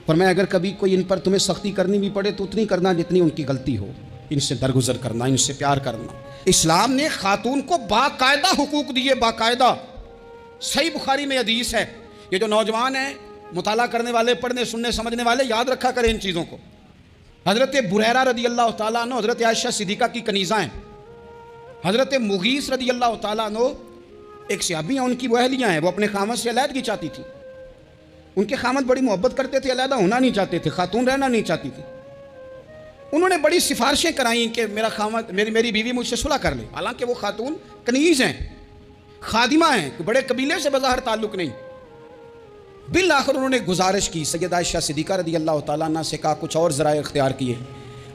فرمایا اگر کبھی کوئی ان پر تمہیں سختی کرنی بھی پڑے تو اتنی کرنا جتنی ان کی غلطی ہو، ان سے درگزر کرنا، ان سے پیار کرنا۔ اسلام نے خاتون کو باقاعدہ حقوق دیے، باقاعدہ، صحیح بخاری میں حدیث ہے۔ یہ جو نوجوان ہیں، مطالعہ کرنے والے، پڑھنے سننے سمجھنے والے، یاد رکھا کریں ان چیزوں کو۔ حضرت بریرہ رضی اللہ تعالیٰ عنہ حضرت عائشہ صدیقہ کی کنیزہ ہیں، حضرت مغیث رضی اللہ تعالیٰ عنہ ایک صحابی ہیں، ان کی وہ اہلیہ ہیں، وہ اپنے خامد سے علیحدگی چاہتی تھی، ان کے خامد بڑی محبت کرتے تھے، علیحدہ ہونا نہیں چاہتے تھے، خاتون رہنا نہیں چاہتی تھی۔ انہوں نے بڑی سفارشیں کرائیں کہ میرا خامد، میری بیوی مجھ سے صلح کر لے، حالانکہ وہ خاتون کنیز ہیں، خادمہ ہیں، بڑے قبیلے سے بظاہر تعلق نہیں۔ بالآخر انہوں نے گزارش کی، سیدہ عائشہ صدیقہ رضی اللہ تعالیٰ عنہ سے کہا، کچھ اور ذرائع اختیار کیے۔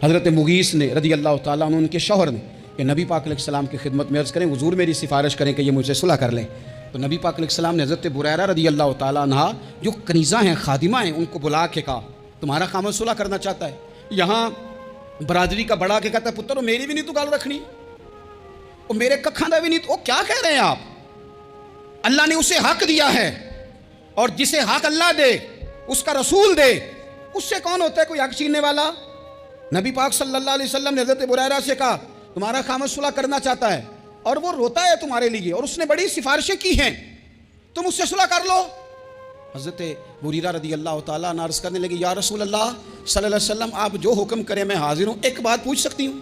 حضرت مغیث نے رضی اللہ تعالیٰ عنہ، ان کے شوہر نے، کہ نبی پاک علیہ السلام کی خدمت میں عرض کریں، حضور میری سفارش کریں کہ یہ مجھ سے صلح کر لیں۔ تو نبی پاک علیہ السلام نے حضرت بریرہ رضی اللہ تعالیٰ عنہ جو کنیزہ ہیں، خادمہ ہیں، ان کو بلا کے کہا، تمہارا خامد صلح کرنا چاہتا ہے۔ یہاں برادری کا بڑا کے کہتا ہے، پتر میری بھی نہیں تو گل رکھنی، وہ میرے ککھاں دا بھی نہیں، تو وہ کیا کہہ رہے ہیں آپ؟ اللہ نے اسے حق دیا ہے، اور جسے حق اللہ دے، اس کا رسول دے، اس سے کون ہوتا ہے کوئی حق چھیننے والا؟ نبی پاک صلی اللہ علیہ وسلم نے حضرت بریرہ سے کہا، تمہارا خامد صلح کرنا چاہتا ہے، اور وہ روتا ہے تمہارے لیے، اور اس نے بڑی سفارشیں کی ہیں، تم اس سے صلح کر لو۔ حضرت بریرہ رضی اللہ تعالیٰ عنہ عرض کرنے لگی، یا رسول اللہ صلی اللہ علیہ وسلم، آپ جو حکم کریں میں حاضر ہوں، ایک بات پوچھ سکتی ہوں؟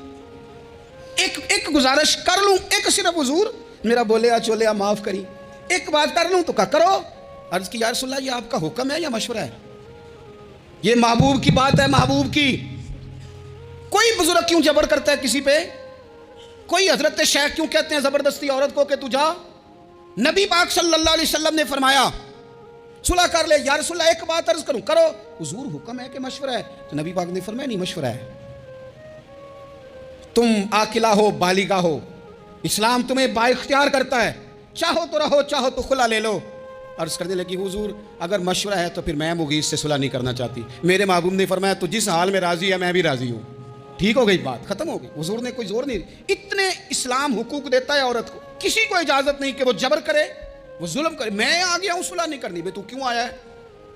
ایک گزارش کر لوں؟ ایک صرف حضور میرا بولیا چولیا معاف کری، ایک بات کر لوں؟ تو کہا کرو۔ عرض کی، یا رسول اللہ یہ آپ کا حکم ہے یا مشورہ ہے؟ یہ محبوب کی بات ہے، محبوب کی۔ کوئی بزرگ کیوں جبر کرتا ہے کسی پہ؟ کوئی حضرت شیخ کیوں کہتے ہیں زبردستی عورت کو کہ تو جا؟ نبی پاک صلی اللہ علیہ وسلم نے فرمایا صلح کر لے۔ یا رسول اللہ ایک بات عرض کروں؟ کرو۔ حضور حکم ہے کہ مشورہ ہے؟ تو نبی پاک نے فرمایا نہیں، مشورہ ہے۔ تم عاقلہ ہو، بالغہ ہو، اسلام تمہیں با اختیار کرتا ہے، چاہو تو رہو، چاہو تو خلا لے لو۔ عرض کرنے لگی، حضور اگر مشورہ ہے تو پھر میں مغیث سے صلح نہیں کرنا چاہتی۔ میرے محبوب نے فرمایا تو جس حال میں راضی ہے میں بھی راضی ہوں۔ ٹھیک ہو گئی بات، ختم ہو گئی۔ حضور نے کوئی زور نہیں، اتنے اسلام حقوق دیتا ہے عورت کو، کسی کو اجازت نہیں کہ وہ جبر کرے، وہ ظلم کرے۔ میں آ گیا ہوں صلح نہیں کرنی، بے تو کیوں آیا ہے؟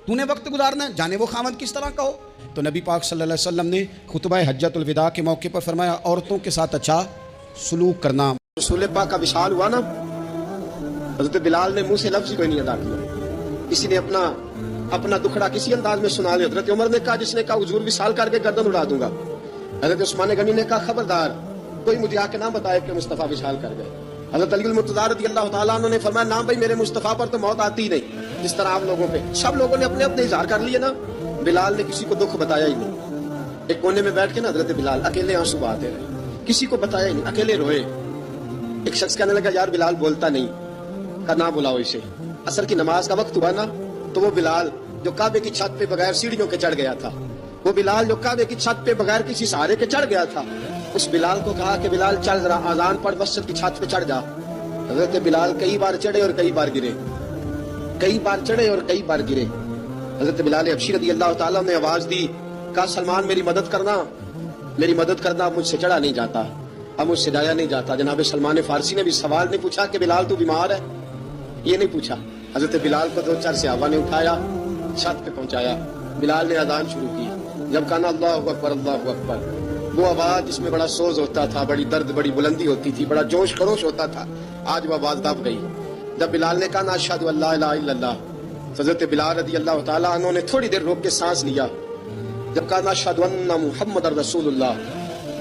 تو نے وقت گزارنا ہے، جانے وہ خامد کس طرح کا ہو۔ تو نبی پاک صلی اللہ علیہ وسلم نے خطبہ حجۃ الوداع کے موقع پر فرمایا، عورتوں کے ساتھ اچھا سلوک کرنا۔ رسول پاک کا وصال ہوا نا، حضرت بلال نے منہ سے لفظ کوئی نہیں ادا کیا، کسی نے اپنا دکھڑا کسی انداز میں سنا لیا۔ حضرت عمر نے کہا، جس نے کہا حضور وصال کر کے گردن اڑا دوں گا۔ حضرت عثمان غنی نے کہا، خبردار کوئی مجھے آ کے نہ بتائے کہ مصطفیٰ وصال کر گئے۔ حضرت علی المرتضیٰ رضی اللہ تعالیٰ عنہ نے فرمایا، نام بھائی میرے مصطفیٰ پر تو موت آتی نہیں، جس طرح آپ لوگوں پہ۔ سب لوگوں نے اپنے اپنے اظہار کر لیے نا، بلال نے کسی کو دکھ بتایا ہی نہیں۔ ایک کونے میں بیٹھ کے نا حضرت بلال اکیلے آنسو بہاتے رہے، کسی کو بتایا ہی نہیں، اکیلے روئے۔ ایک شخص کہنے لگا، یار بلال بولتا نہیں، کہا نہ بلاؤ اسے۔ عصر کی نماز کا وقت ہوا نا، تو وہ بلال جو کعبے کی چھت پہ بغیر سیڑھیوں کے چڑھ گیا تھا، وہ بلال جو کعبے کی چھت پہ بغیر کسی سہارے کے چڑھ گیا تھا، اس بلال کو کہا کہ بلال چل ذرا اذان پڑھ، مسجد کی چھت پہ چڑھ جا۔ حضرت بلال کئی بار چڑھے اور کئی بار گرے، کئی بار چڑھے اور کئی بار گرے۔ حضرت بلال حبشی رضی اللہ تعالیٰ نے آواز دی، کہا سلمان میری مدد کرنا، میری مدد کرنا، مجھ سے چڑھا نہیں جاتا۔ اب مجھ سے جایا نہیں جاتا. جناب سلمان فارسی نے بھی سوال نہیں پوچھا کہ بلال تو بیمار ہے, یہ نہیں پوچھا. حضرت بلال کو 2-4 صحابہ نے اٹھایا, چھت پہ پہنچایا. بلال نے اذان شروع کی. جب کہا اللہ اکبر اللہ اکبر, وہ آواز جس میں بڑا سوز ہوتا تھا, بڑی درد, بڑی بلندی ہوتی تھی, بڑا جوش خروش ہوتا تھا, آج وہ آواز دب گئی. جب بلال نے کہا اشہد ان لا الہ الا اللہ, حضرت بلال رضی اللہ تعالیٰ عنہ نے تھوڑی دیر روک کے سانس لیا. جب کہا اشہد ان محمد رسول اللہ,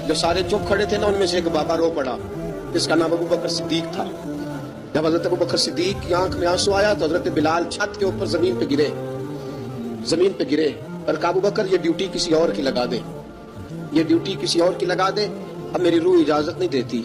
جو سارے چپ کھڑے تھے نا, ان میں سے ایک بابا رو پڑا, جس کا نام ابو بکر صدیق تھا. جب حضرت ابو بکر صدیق کی آنکھ میں آنسو آیا تو حضرت بلال چھت کے اوپر زمین پہ گرے اور کہا ابو بکر یہ ڈیوٹی کسی اور کی لگا دے, یہ ڈیوٹی کسی اور کی لگا دے. اب میری روح اجازت نہیں دیتی,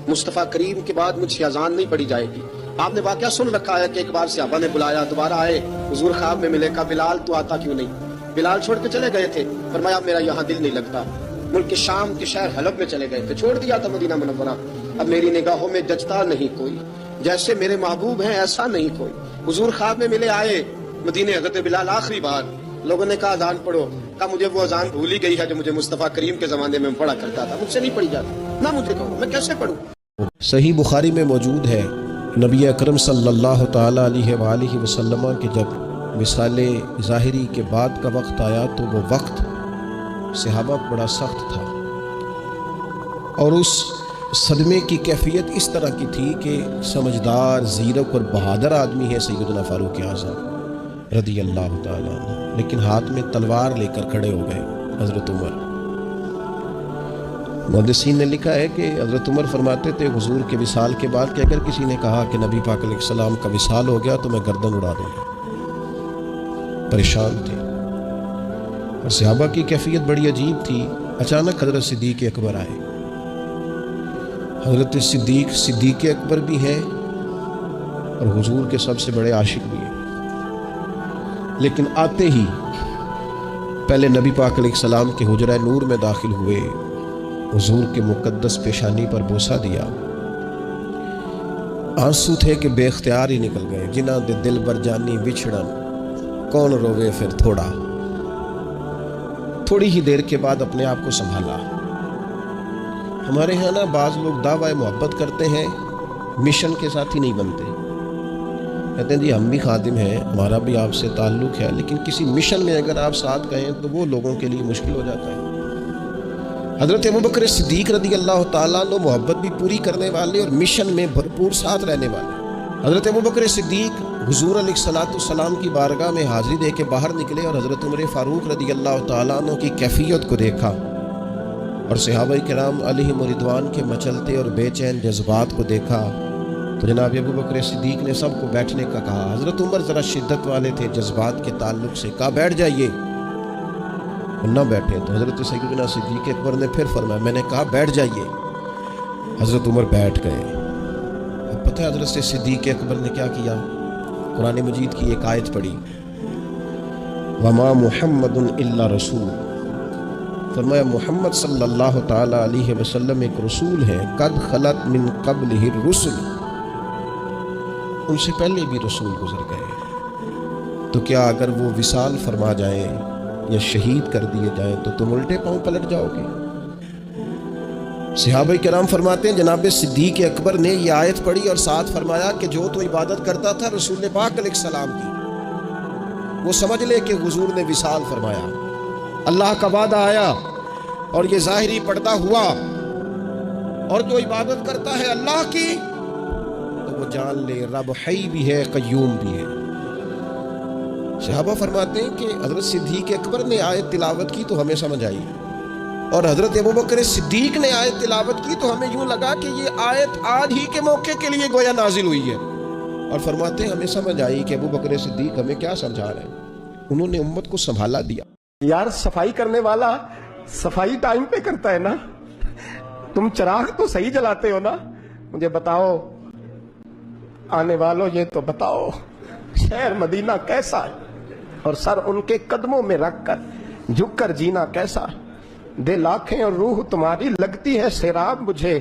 مصطفیٰ کریم کے بعد مجھ سے اذان نہیں پڑھی جائے گی. آپ نے واقعہ سن رکھا ہے کہ ایک بار صحابہ نے بلایا, دوبارہ آئے, حضور خواب میں ملے, کہا بلال تو آتا کیوں نہیں؟ بلال چھوڑ کے چلے گئے تھے. فرمایا میرا یہاں دل نہیں لگتا. ملک کے شام کے شہر حلب میں چلے گئے تھے, چھوڑ دیا تھا مدینہ منورہ. اب میری نگاہوں میں جچتا نہیں کوئی, جیسے میرے محبوب ہیں ایسا نہیں کوئی. حضور خواب میں ملے, آئے مدینے. حضرت بلال آخری بار, لوگوں نے کہا اذان پڑھو, کہا مجھے وہ اذان بھول ہی گئی ہے جو مجھے مصطفیٰ کریم کے زمانے میں پڑھا کرتا تھا, مجھ سے نہیں پڑھی جاتی. نہ مجھے کہو, میں کیسے پڑھوں؟ صحیح بخاری میں موجود ہے, نبی اکرم صلی اللہ تعالیٰ علیہ وآلہ وسلم کہ جب وصال ظاہری کے بعد کا وقت آیا تو وہ وقت صحابہ بڑا سخت تھا, اور اس صدمے کی کیفیت اس طرح کی تھی کہ سمجھدار, زیرک اور بہادر آدمی ہے سیدنا فاروق اعظم رضی اللہ تعالیٰ عنہ, لیکن ہاتھ میں تلوار لے کر کھڑے ہو گئے حضرت عمر. محدثین نے لکھا ہے کہ حضرت عمر فرماتے تھے حضور کے وصال کے بعد کہ اگر کسی نے کہا کہ نبی پاک علیہ السلام کا وصال ہو گیا تو میں گردن اڑا دوں گا. پریشان تھے, اور صحابہ کی کیفیت بڑی عجیب تھی. اچانک حضرت صدیق اکبر آئے. حضرت صدیق اکبر بھی ہیں اور حضور کے سب سے بڑے عاشق بھی ہیں, لیکن آتے ہی پہلے نبی پاک علیہ السلام کے حجرہ نور میں داخل ہوئے, حضور کے مقدس پیشانی پر بوسہ دیا. آنسو تھے کہ بے اختیار ہی نکل گئے. جنہ دے دل بر جانی بچھڑن, کون روے پھر تھوڑا. تھوڑی ہی دیر کے بعد اپنے آپ کو سنبھالا. ہمارے ہاں نا بعض لوگ دعوی محبت کرتے ہیں, مشن کے ساتھ ہی نہیں بنتے. کہتے ہیں جی ہم بھی خادم ہیں, ہمارا بھی آپ سے تعلق ہے, لیکن کسی مشن میں اگر آپ ساتھ گئے تو وہ لوگوں کے لیے مشکل ہو جاتا ہے. حضرت ابوبکر صدیق رضی اللہ تعالیٰ عنہ محبت بھی پوری کرنے والے اور مشن میں بھرپور ساتھ رہنے والے. حضرت ابوبکر صدیق حضور علیہ الصلوۃ والسلام کی بارگاہ میں حاضری دے کے باہر نکلے اور حضرت عمر فاروق رضی اللہ تعالیٰ عنہ کی کیفیت کو دیکھا, اور صحابہ کرام علیہم رضوان کے مچلتے اور بے چین جذبات کو دیکھا تو جناب ابوبکر صدیق نے سب کو بیٹھنے کا کہا. حضرت عمر ذرا شدت والے تھے جذبات کے تعلق سے, کہا بیٹھ جائیے, نہ بیٹھے. تو حضرت سیدنا صدیق اکبر نے پھر فرمایا, میں نے کہا بیٹھ جائیے. حضرت عمر بیٹھ گئے. اب پتہ ہے حضرت صدیق اکبر نے کیا کیا؟ قرآن مجید کی ایک آیت پڑھی, وما محمد الا رسول. فرمایا محمد صلی اللہ تعالی علیہ وسلم ایک رسول ہے, قد خلت من قبلہ الرسل, ان سے پہلے بھی رسول گزر گئے. تو کیا اگر وہ وصال فرما جائیں یا شہید کر دیے جائیں تو تم الٹے پاؤں پلٹ جاؤ گے؟ صحابہ کرام فرماتے ہیں جناب صدیق اکبر نے یہ آیت پڑھی اور ساتھ فرمایا کہ جو تو عبادت کرتا تھا رسول پاک علیہ السلام کی, وہ سمجھ لے کہ حضور نے وصال فرمایا, اللہ کا وعدہ آیا اور یہ ظاہری پردہ ہوا, اور جو عبادت کرتا ہے اللہ کی تو وہ جان لے رب حی بھی ہے قیوم بھی ہے. صحابہ فرماتے ہیں کہ حضرت صدیق اکبر نے آیت تلاوت کی تو ہمیں سمجھ آئی, اور حضرت ابوبکر صدیق نے آیت تلاوت کی تو ہمیں یوں لگا کہ یہ آیت آج ہی کے موقع کے لیے گویا نازل ہوئی ہے. اور فرماتے ہیں ہمیں سمجھ آئی کہ ابوبکر صدیق ہمیں کیا سمجھا رہے ہیں, انہوں نے امت کو سنبھالا دیا. یار صفائی کرنے والا صفائی ٹائم پہ کرتا ہے نا, تم چراغ تو صحیح جلاتے ہو نا. مجھے بتاؤ آنے والوں, یہ تو بتاؤ شہر مدینہ کیسا ہے, اور سر ان کے قدموں میں رکھ کر جھک کر جینا کیسا. دل آنکھیں اور روح تمہاری لگتی ہے سیراب مجھے,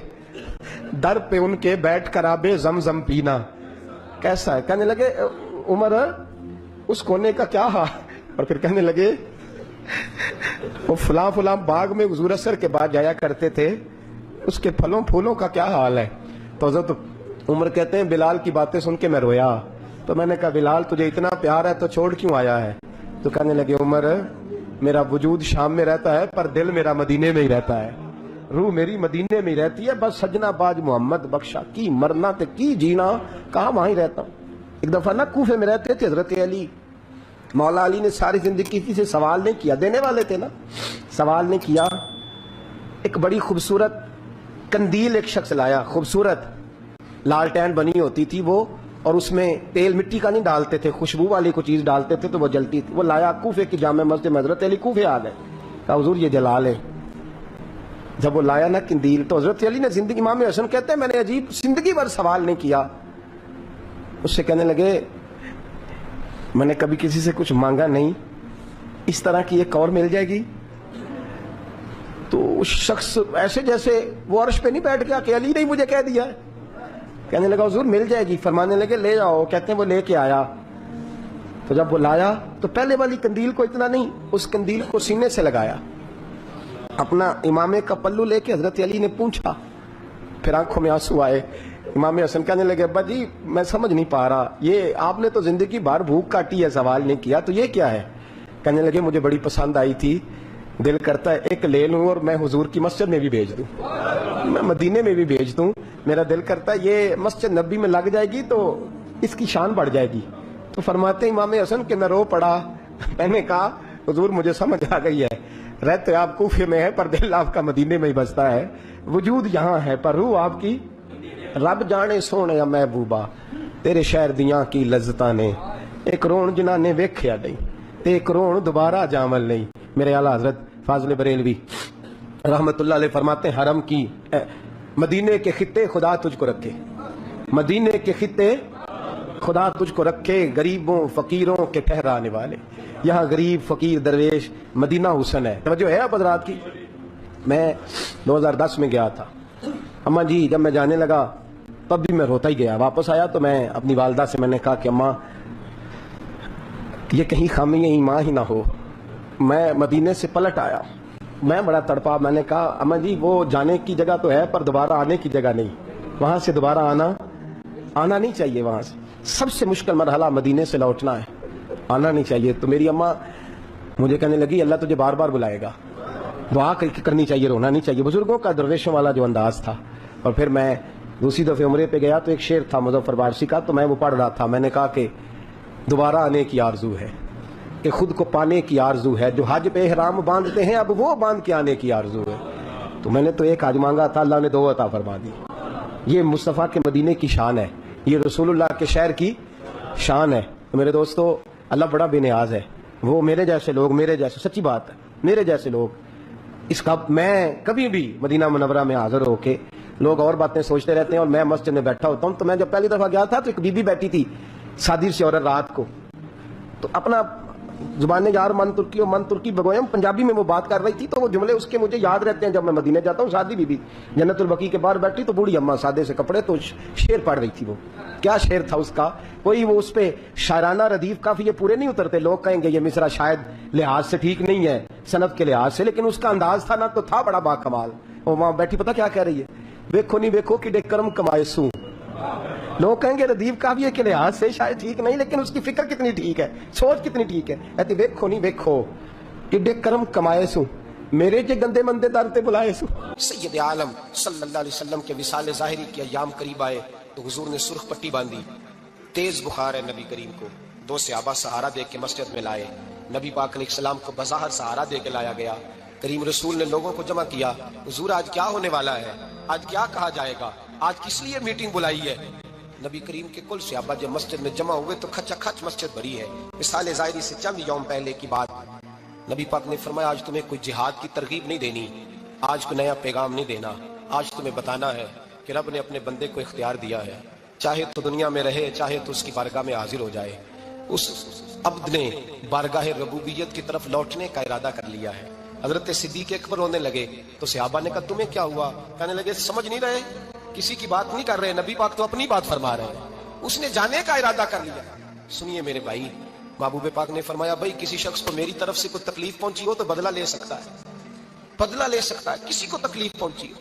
در پہ ان کے بیٹھ کر آبے زمزم پینا کیسا ہے. کہنے لگے عمر اس کونے کا کیا ہا, اور پھر کہنے لگے وہ فلاں فلاں باغ میں حضور اثر کے بعد جایا کرتے تھے, اس کے پھلوں پھولوں کا کیا حال ہے. تو حضرت عمر کہتے ہیں بلال کی باتیں سن کے میں رویا. تو میں نے کہا بلال تجھے اتنا پیار ہے تو چھوڑ کیوں آیا ہے؟ تو کہنے لگے عمر میرا وجود شام میں رہتا ہے پر دل میرا مدینے میں ہی رہتا ہے, روح میری مدینے میں ہی رہتی ہے. بس سجنا باج محمد بخشا کی مرنا تے کی جینا, کہاں وہاں ہی رہتا ہوں. ایک دفعہ نا کوفے میں رہتے تھے حضرت علی. مولا علی نے ساری زندگی کسی سے سوال نہیں کیا, دینے والے تھے نا, سوال نہیں کیا. ایک بڑی خوبصورت کندیل ایک شخص لایا, خوبصورت لالٹین بنی ہوتی تھی وہ, اور اس میں تیل مٹی کا نہیں ڈالتے تھے, خوشبو والی کوئی چیز ڈالتے تھے تو وہ جلتی تھی. وہ لایا کوفے کی جامع مسجد میں, حضرت علی کوفے آ گئے, کہا حضور یہ جلا لے. جب وہ لایا نا کندیل تو حضرت علی نے زندگی, امام حسن کہتے ہیں میں نے عجیب زندگی بھر سوال نہیں کیا. اس سے کہنے لگے میں نے کبھی کسی سے کچھ مانگا نہیں, اس طرح کی ایک اور مل جائے گی. تو اس شخص ایسے جیسے وہ عرش پہ نہیں بیٹھ گیا کہ علی نے مجھے کہہ دیا ہے. کہنے لگا حضور مل جائے گی. فرمانے لگے لے جاؤ. کہتے ہیں وہ لے کے آیا. تو جب وہ لایا تو پہلے والی کندیل کو اتنا نہیں, اس کندیل کو سینے سے لگایا, اپنا امامے کا پلو لے کے حضرت علی نے پوچھا. پھر آنکھوں میں آنسو آئے. امام حسن کہنے لگے ابا جی میں سمجھ نہیں پا رہا, یہ آپ نے تو زندگی بھر بھوک کاٹی ہے, سوال نہیں کیا, تو یہ کیا ہے؟ کہنے لگے مجھے بڑی پسند آئی تھی, دل کرتا ہے ایک لے لوں اور میں حضور کی مسجد میں بھی بھیج دوں, میں مدینے میں بھی بھیج دوں. میرا دل کرتا ہے یہ مسجد نبی میں لگ جائے گی تو اس کی شان بڑھ جائے گی. تو فرماتے امام حسن کہ میں رو پڑا. میں نے کہا حضور مجھے سمجھ آ گئی ہے, رہتے آپ کوفے میں ہے پر دل آپ کا مدینے میں ہی بستا ہے, وجود یہاں ہے پر روح آپ کی. رب جانے سونے یا محبوبہ تیرے شہر دیاں کی لذتاں نے, ایک رون جنہاں نے ویکھیا نہیں تے ایک رون دوبارہ جامل نہیں. میرے اعلیٰ حضرت فاضل بریلوی رحمت اللہ علیہ فرماتے ہیں حرم کی مدینے کے خطے خدا تجھ کو رکھے, مدینے کے خطے خدا تجھ کو رکھے, غریبوں فقیروں کے ٹھہرانے والے. یہاں غریب فقیر درویش مدینہ حسن ہے. توجہ ہے اب حضرات کی. میں 2010 میں گیا تھا. اماں جی جب میں جانے لگا تب بھی میں روتا ہی گیا. واپس آیا تو میں اپنی والدہ سے میں نے کہا کہ اماں یہ کہیں خامی ایمان ہی نہ ہو. میں مدینے سے پلٹ آیا, میں بڑا تڑپا. میں نے کہا اماں جی وہ جانے کی جگہ تو ہے پر دوبارہ آنے کی جگہ نہیں, وہاں سے دوبارہ آنا نہیں چاہیے. وہاں سے سب سے مشکل مرحلہ مدینے سے لوٹنا ہے, آنا نہیں چاہیے. تو میری اماں مجھے کہنے لگی اللہ تجھے بار بار بلائے گا, دعا کرنی چاہیے, رونا نہیں چاہیے. بزرگوں کا درویشوں والا جو انداز تھا. اور پھر میں دوسری دفعہ عمرے پہ گیا تو ایک شعر تھا مظفر بارسی کا, تو میں وہ پڑھ رہا تھا. میں نے کہا کہ دوبارہ آنے کی آرزو ہے, کہ خود کو پانے کی آرزو ہے, جو حج پہ احرام باندھتے ہیں اب وہ باندھ کے آنے کی آرزو ہے. تو میں نے تو ایک حج مانگا تھا, اللہ نے 2 عطا فرما دی. یہ مصطفیٰ کے مدینے کی شان ہے, یہ رسول اللہ کے شہر کی شان ہے. تو میرے دوستو اللہ بڑا بے نیاز ہے. وہ میرے جیسے لوگ, میرے جیسے, سچی بات ہے, میرے جیسے لوگ اس کا, میں کبھی بھی مدینہ منورہ میں حاضر ہو کے لوگ اور باتیں سوچتے رہتے ہیں اور میں مسجد میں بیٹھا ہوتا ہوں. تو میں جب پہلی دفعہ گیا تھا تو ایک بی بی بیٹھی تھی سادر سے عورت رات کو, تو اپنا زبان یار من ترکی اور من ترکی بگویم پنجابی میں وہ بات کر رہی تھی. تو وہ جملے اس کے مجھے یاد رہتے ہیں جب میں مدینے جاتا ہوں. سادی بی بی جنت البقیع کے باہر بیٹھی تو بوڑھی اماں سادے سے کپڑے, تو شعر پڑھ رہی تھی. وہ کیا شعر تھا اس کا, کوئی وہ اس پہ شاعرانہ ردیف کافی یہ پورے نہیں اترتے. لوگ کہیں گے یہ مصرع شاید لحاظ سے ٹھیک نہیں ہے, صنعت کے لحاظ سے, لیکن اس کا انداز تھا نا تو تھا بڑا با کمال. وہ وہاں بیٹھی پتہ کیا کہہ رہی ہے, ویکھو نہیں ویکھو کہ کرم کمائے سوں. لوگ کہیں گے ردیف کافی کے لحاظ سے شاید ٹھیک نہیں, لیکن اس کی فکر کتنی ٹھیک ہے, سوچ کتنی ٹھیک ہے. کہتی ویکھو نہیں ویکھو کہ کرم کمائے سوں, میرے جے گندے مندے در تے بلائے سوں. سید عالم صلی اللہ علیہ وسلم کے وصال ظاہری کے ایام قریب آئے تو حضور نے سرخ پٹی باندھی. تیز بخار ہے نبی کریم کو. 2 صحابہ سہارا دے کے مسجد میں لائے. نبی پاک علیہ السلام کو بظاہر سہارا دے کے لایا گیا. کریم رسول نے لوگوں کو جمع کیا. حضور آج کیا ہونے والا ہے, آج کیا کہا جائے گا, آج کس لیے میٹنگ بلائی ہے؟ نبی کریم کے کل صحابہ جب مسجد میں جمع ہوئے تو کھچا کھچ مسجد بھری ہے. وصال ظاہری سے چند یوم پہلے کی بات. نبی پاک نے فرمایا آج تمہیں کوئی جہاد کی ترغیب نہیں دینی, آج کوئی نیا پیغام نہیں دینا, آج تمہیں بتانا ہے کہ رب نے اپنے بندے کو اختیار دیا ہے, چاہے تو دنیا میں رہے چاہے تو اس کی بارگاہ میں حاضر ہو جائے. اس عبد نے بارگاہ ربوبیت کی طرف لوٹنے کا ارادہ کر لیا ہے. حضرت صدیق اکبر رونے لگے تو صحابہ نے کہا تمہیں کیا ہوا؟ کہنے لگے سمجھ نہیں رہے, کسی کی بات نہیں کر رہے, نبی پاک تو اپنی بات فرما رہے ہیں, اس نے جانے کا ارادہ کر لیا. سنیے میرے بھائی, محبوب پاک نے فرمایا بھائی کسی شخص کو میری طرف سے کوئی تکلیف پہنچی ہو تو بدلہ لے سکتا ہے, بدلہ لے سکتا ہے. کسی کو تکلیف پہنچی ہو,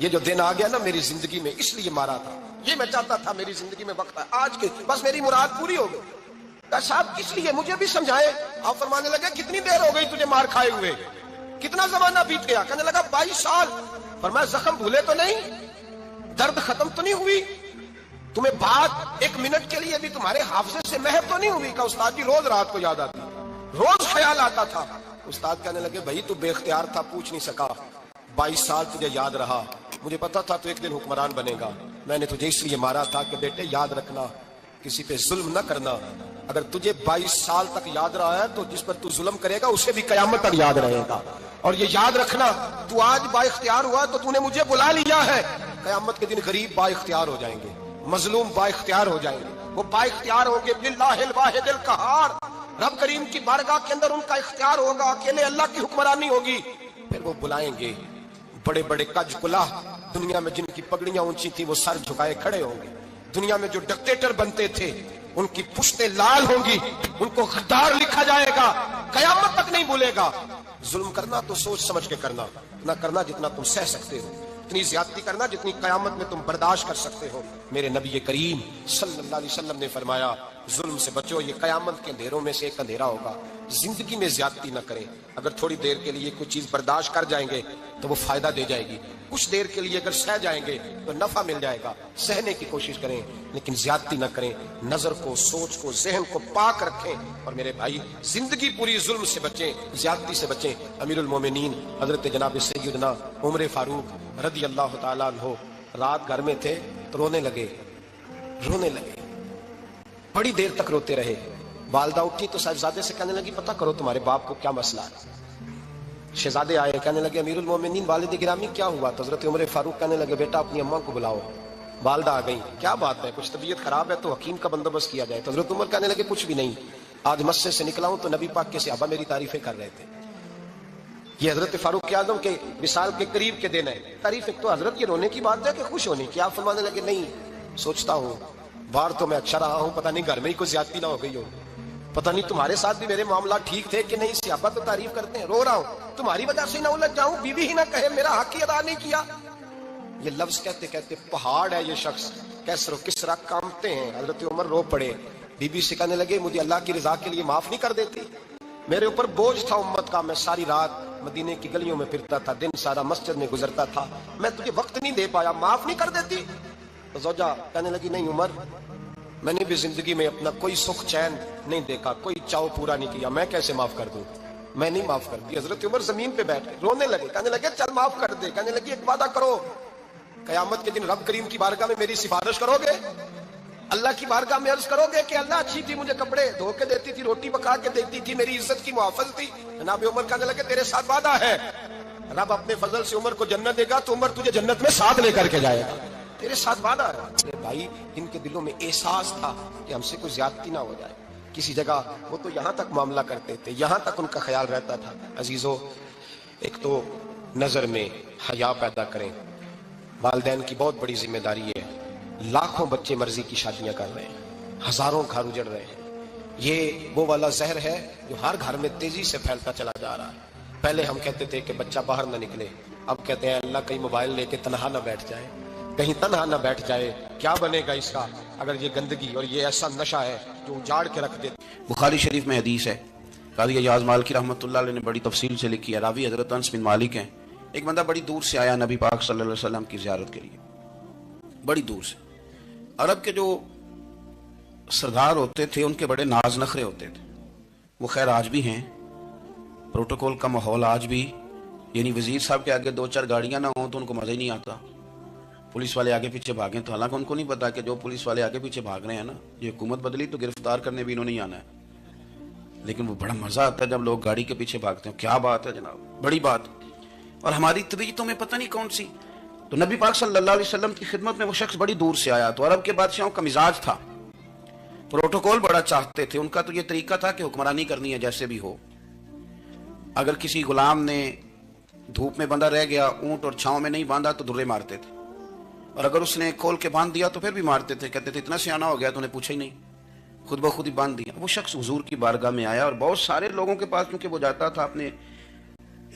یہ جو دن آ گیا نا میری زندگی میں، اس لیے مارا تھا، یہ میں چاہتا تھا میری زندگی میں وقت ہے آج کے، بس میری مراد پوری ہو گئی۔ کہا صاحب کس لیے، مجھے بھی سمجھائے۔ آپ فرمانے لگے کتنی دیر ہو گئی تجھے مار کھائے ہوئے، کتنا زمانہ بیت گیا؟ کہنے لگا 22 سال۔ فرمایا زخم بھولے تو نہیں، درد ختم تو نہیں ہوئی، تمہیں بات ایک منٹ کے لیے بھی تمہارے حافظے سے محو تو نہیں ہوئی؟ کہ استاد جی روز رات کو یاد آتی، روز خیال آتا تھا۔ استاد کہنے لگے بھائی تو بے اختیار تھا، پوچھ نہیں سکا، 22 سال تجھے یاد رہا، مجھے پتا تھا تو ایک دن حکمران بنے گا، میں نے تجھے اس لیے مارا تھا کہ بیٹے یاد رکھنا کسی پہ ظلم نہ کرنا، اگر تجھے 22 سال تک یاد رہا ہے تو جس پر تو ظلم کرے گا اسے بھی قیامت تک یاد رہے گا، اور یہ یاد رکھنا تو آج با اختیار ہوا تو تو نے مجھے بلا لیا ہے، قیامت کے دن غریب با اختیار ہو جائیں گے، مظلوم با اختیار ہو جائیں گے، وہ با اختیار ہوں گے باللہ الواحد القہار، رب کریم کی بارگاہ کے اندر ان کا اختیار ہوگا، اکیلے اللہ کی حکمرانی ہوگی، پھر وہ بلائیں گے، بڑے بڑے کج کلاہ دنیا میں جن کی پگڑیاں اونچی تھی وہ سر جھکائے کھڑے ہوں گے، دنیا میں جو ڈکٹیٹر بنتے تھے ان کی پشتیں لال ہوں گی، ان کو غدار لکھا جائے گا، قیامت تک نہیں بھولے گا۔ ظلم کرنا تو سوچ سمجھ کے کرنا، نہ کرنا جتنا تم سہ سکتے ہو، اتنی زیادتی کرنا جتنی قیامت میں تم برداشت کر سکتے ہو۔ میرے نبی کریم صلی اللہ علیہ وسلم نے فرمایا ظلم سے بچو، یہ قیامت کے اندھیروں میں سے ایک اندھیرا ہوگا۔ زندگی میں زیادتی نہ کریں، اگر تھوڑی دیر کے لیے کوئی چیز برداشت کر جائیں گے تو وہ فائدہ دے جائے گی، کچھ دیر کے لیے اگر سہ جائیں گے تو نفع مل جائے گا، سہنے کی کوشش کریں لیکن زیادتی نہ کریں، نظر کو، سوچ کو، ذہن کو پاک رکھیں، اور میرے بھائی زندگی پوری ظلم سے بچیں، زیادتی سے بچیں۔ امیر المومنین حضرت جناب سیدنا عمر فاروق رضی اللہ تعالیٰ عنہ رات گھر میں تھے تو رونے لگے، بڑی دیر تک روتے رہے۔ والدہ اٹھی تو صاحبزادے سے کہنے لگی پتہ کرو تمہارے باپ کو کیا مسئلہ ہے۔ شہزادے آئے، کہنے لگے امیر المومنین والد گرامی کیا ہوا؟ تو حضرت عمر فاروق کہنے لگے بیٹا اپنی اماں کو بلاؤ۔ والدہ آ گئی، کیا بات ہے، کچھ طبیعت خراب ہے تو حکیم کا بندوبست کیا جائے۔ تو حضرت عمر کہنے لگے کچھ بھی نہیں، آج مسجد سے نکلا ہوں تو نبی پاک کے صحابہ میری تعریفیں کر رہے تھے۔ یہ حضرت فاروق اعظم کے وصال کے قریب کے دن ہے، تعریف ایک تو حضرت یہ رونے کی بات ہے کہ خوش ہونے کی؟ آپ فرمانے لگے نہیں، سوچتا ہوں باہر تو میں اچھا رہا ہوں، پتہ نہیں گھر میں ہی کوئی زیادتی نہ ہو گئی ہو، پتہ نہیں تمہارے ساتھ بھی میرے معاملات ٹھیک تھے کہ نہیں، صحابہ تو تعریف کرتے ہیں، رو رہا ہوں تمہاری وجہ سے نہ الجھ جاؤں، بیوی ہی نہ کہے میرا حق ہی ادا نہیں کیا۔ یہ لفظ کہتے کہتے پہاڑ ہے یہ شخص، کیسر و کسرا کانپتے ہیں۔ حضرت عمر رو پڑے، بی بی سے کہنے لگے مجھے اللہ کی رضا کے لیے معاف نہیں کر دیتی؟ میرے اوپر بوجھ تھا امت کا، میں ساری رات مدینے کی گلیوں میں پھرتا تھا، دن سارا مسجد میں گزرتا تھا، میں تجھے وقت نہیں دے پایا، معاف نہیں کر دیتی؟ تو زوجہ کہنے لگی نہیں عمر، میں نے بھی زندگی میں اپنا کوئی سکھ چین نہیں دیکھا، کوئی چاؤ پورا نہیں کیا، میں کیسے معاف کر دوں؟ میں نہیں معاف کرتی۔ حضرت عمر زمین پہ بیٹھ رونے لگے، کہنے لگے چل معاف کر دے۔ کہنے لگی ایک وعدہ کرو، قیامت کے دن رب کریم کی بارگاہ میں میری سفارش کرو گے، اللہ کی بارگاہ میں عرض کرو گے کہ اللہ اچھی تھی، مجھے کپڑے دھو کے دیتی تھی، روٹی پکا کے دیتی تھی، میری عزت کی محافظ تھی۔ جناب عمر کہنے لگے تیرے ساتھ وعدہ ہے، رب اپنے فضل سے عمر کو جنت دے گا تو عمر تجھے جنت میں ساتھ لے کر کے جائے گا، تیرے ساتھ وعدہ ہے۔ میرے بھائی ان کے دلوں میں احساس تھا کہ ہم سے کوئی زیادتی نہ ہو جائے، کسی جگہ وہ تو یہاں تک معاملہ کرتے تھے، یہاں تک ان کا خیال رہتا تھا۔ عزیزو، ایک تو نظر میں حیا پیدا کریں، والدین کی بہت بڑی ذمہ داری ہے۔ لاکھوں بچے مرضی کی شادیاں کر رہے ہیں، ہزاروں گھر اجڑ رہے ہیں، یہ وہ والا زہر ہے جو ہر گھر میں تیزی سے پھیلتا چلا جا رہا ہے۔ پہلے ہم کہتے تھے کہ بچہ باہر نہ نکلے، اب کہتے ہیں اللہ کہیں موبائل لے کے تنہا نہ بیٹھ جائے، کہیں تنہا نہ بیٹھ جائے، کیا بنے گا اس کا اگر یہ گندگی اور یہ ایسا نشہ ہے جو اجاڑ کے رکھ دے۔ بخاری شریف میں حدیث ہے، قاضی اعجاز مالکی رحمۃ اللہ علیہ نے بڑی تفصیل سے لکھی ہے، راوی حضرت انس بن مالک ہیں۔ ایک بندہ بڑی دور سے آیا نبی پاک صلی اللہ علیہ وسلم کی زیارت کے لیے، بڑی دور سے۔ عرب کے جو سردار ہوتے تھے ان کے بڑے ناز نخرے ہوتے تھے، وہ خیر آج بھی ہیں، پروٹوکول کا ماحول آج بھی، یعنی وزیر صاحب کے آگے دو چار گاڑیاں نہ ہوں تو ان کو مزہ ہی نہیں آتا، پولیس والے آگے پیچھے بھاگیں تو حالانکہ ان کو نہیں پتا کہ جو پولیس والے آگے پیچھے بھاگ رہے ہیں نا، یہ حکومت بدلی تو گرفتار کرنے بھی انہوں نے آنا ہے، لیکن وہ بڑا مزہ آتا ہے جب لوگ گاڑی کے پیچھے بھاگتے ہیں۔ کیا بات ہے جناب، بڑی بات، اور ہماری طبیعتوں میں پتہ نہیں کون سی۔ تو نبی پاک صلی اللہ علیہ وسلم کی خدمت میں وہ شخص بڑی دور سے آیا، تو عرب کے بادشاہوں کا مزاج تھا، پروٹوکول بڑا چاہتے تھے، ان کا تو یہ طریقہ تھا کہ حکمرانی کرنی ہے جیسے بھی ہو۔ اگر کسی غلام نے دھوپ میں بندہ رہ گیا، اونٹ اور چھاؤں میں نہیں باندھا تو درے مارتے تھے، اور اگر اس نے کھول کے باندھ دیا تو پھر بھی مارتے تھے، کہتے تھے اتنا سیانا ہو گیا تو انہیں پوچھا ہی نہیں، خود بخود ہی باندھ دیا۔ وہ شخص حضور کی بارگاہ میں آیا، اور بہت سارے لوگوں کے پاس کیونکہ وہ جاتا تھا اپنے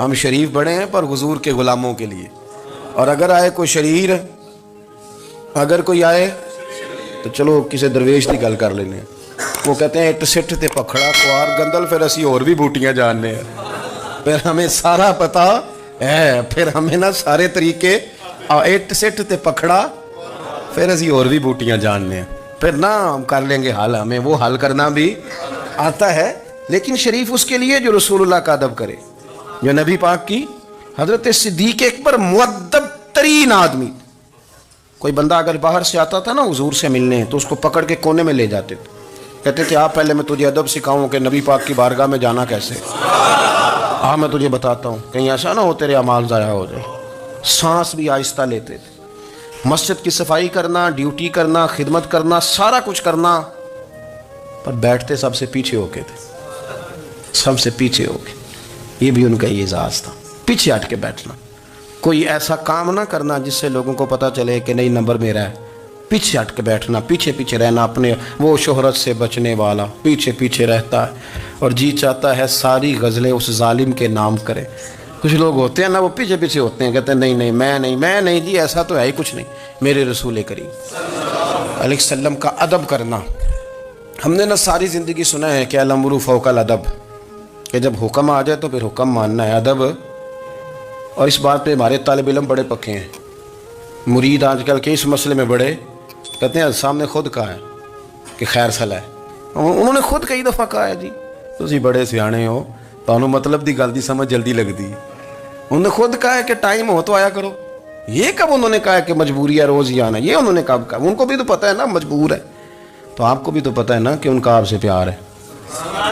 ہم شریف بڑے ہیں پر حضور کے غلاموں کے لیے. اور اگر آئے کوئی شریر، اگر کوئی آئے تو چلو کسی درویش کی گل کر لینے. وہ کہتے ہیں اٹ سٹ تے پکھڑا کوار گندل، پھر اسی اور بھی بوٹیاں جاننے ہیں. پھر ہمیں سارا پتا ہے، پھر ہمیں نا سارے طریقے اٹ سٹ تے پکھڑا، پھر اسی اور بھی بوٹیاں جاننے ہیں. پھر نہ ہم کر لیں گے حل، ہمیں وہ حل کرنا بھی آتا ہے. لیکن شریف اس کے لیے جو رسول اللہ کا ادب کرے، جو نبی پاک کی. حضرت صدیق اکبر مؤدب ترین آدمی. کوئی بندہ اگر باہر سے آتا تھا نا حضور سے ملنے تو اس کو پکڑ کے کونے میں لے جاتے تھے. کہتے تھے آپ پہلے میں تجھے ادب سکھاؤں کہ نبی پاک کی بارگاہ میں جانا کیسے. میں تجھے بتاتا ہوں، کہیں ایسا نہ ہو تیرے اعمال ضائع ہو جائے. سانس بھی آہستہ لیتے تھے. مسجد کی صفائی کرنا، ڈیوٹی کرنا، خدمت کرنا، سارا کچھ کرنا، پر بیٹھتے سب سے پیچھے ہو کے تھے. سب سے پیچھے ہو کے. یہ بھی ان کا یہ اعزاز تھا، پیچھے ہٹ کے بیٹھنا. کوئی ایسا کام نہ کرنا جس سے لوگوں کو پتہ چلے کہ نہیں نمبر میرا ہے. پیچھے ہٹ کے بیٹھنا، پیچھے پیچھے رہنا. اپنے وہ شہرت سے بچنے والا پیچھے پیچھے رہتا ہے اور جی چاہتا ہے ساری غزلیں اس ظالم کے نام کرے. کچھ لوگ ہوتے ہیں نا، وہ پیچھے پیچھے ہوتے ہیں، کہتے ہیں نہیں نہیں میں نہیں جی، ایسا تو ہے ہی کچھ نہیں. میرے رسول کریم علیہ السلام کا ادب کرنا. ہم نے نا ساری زندگی سنا ہے کہ الامر فوق الادب، کہ جب حکم آ جائے تو پھر حکم ماننا ہے، ادب. اور اس بات پہ ہمارے طالب علم بڑے پکے ہیں. مرید آج کل کے اس مسئلے میں بڑے کہتے ہیں سامنے خود کہا ہے کہ خیر صلاح ہے. انہوں نے خود کئی دفعہ کہا ہے جی تسی بڑے سیانے ہو، تانوں مطلب دی گل دی سمجھ جلدی لگتی ہے. انہوں نے خود کہا ہے کہ ٹائم ہو تو آیا کرو. یہ کب انہوں نے کہا ہے کہ مجبوری ہے روز ہی آنا؟ یہ انہوں نے کب کہا؟ ان کو بھی تو پتہ ہے نا مجبور ہے. تو آپ کو بھی تو پتہ ہے نا کہ ان کا آپ سے پیار ہے.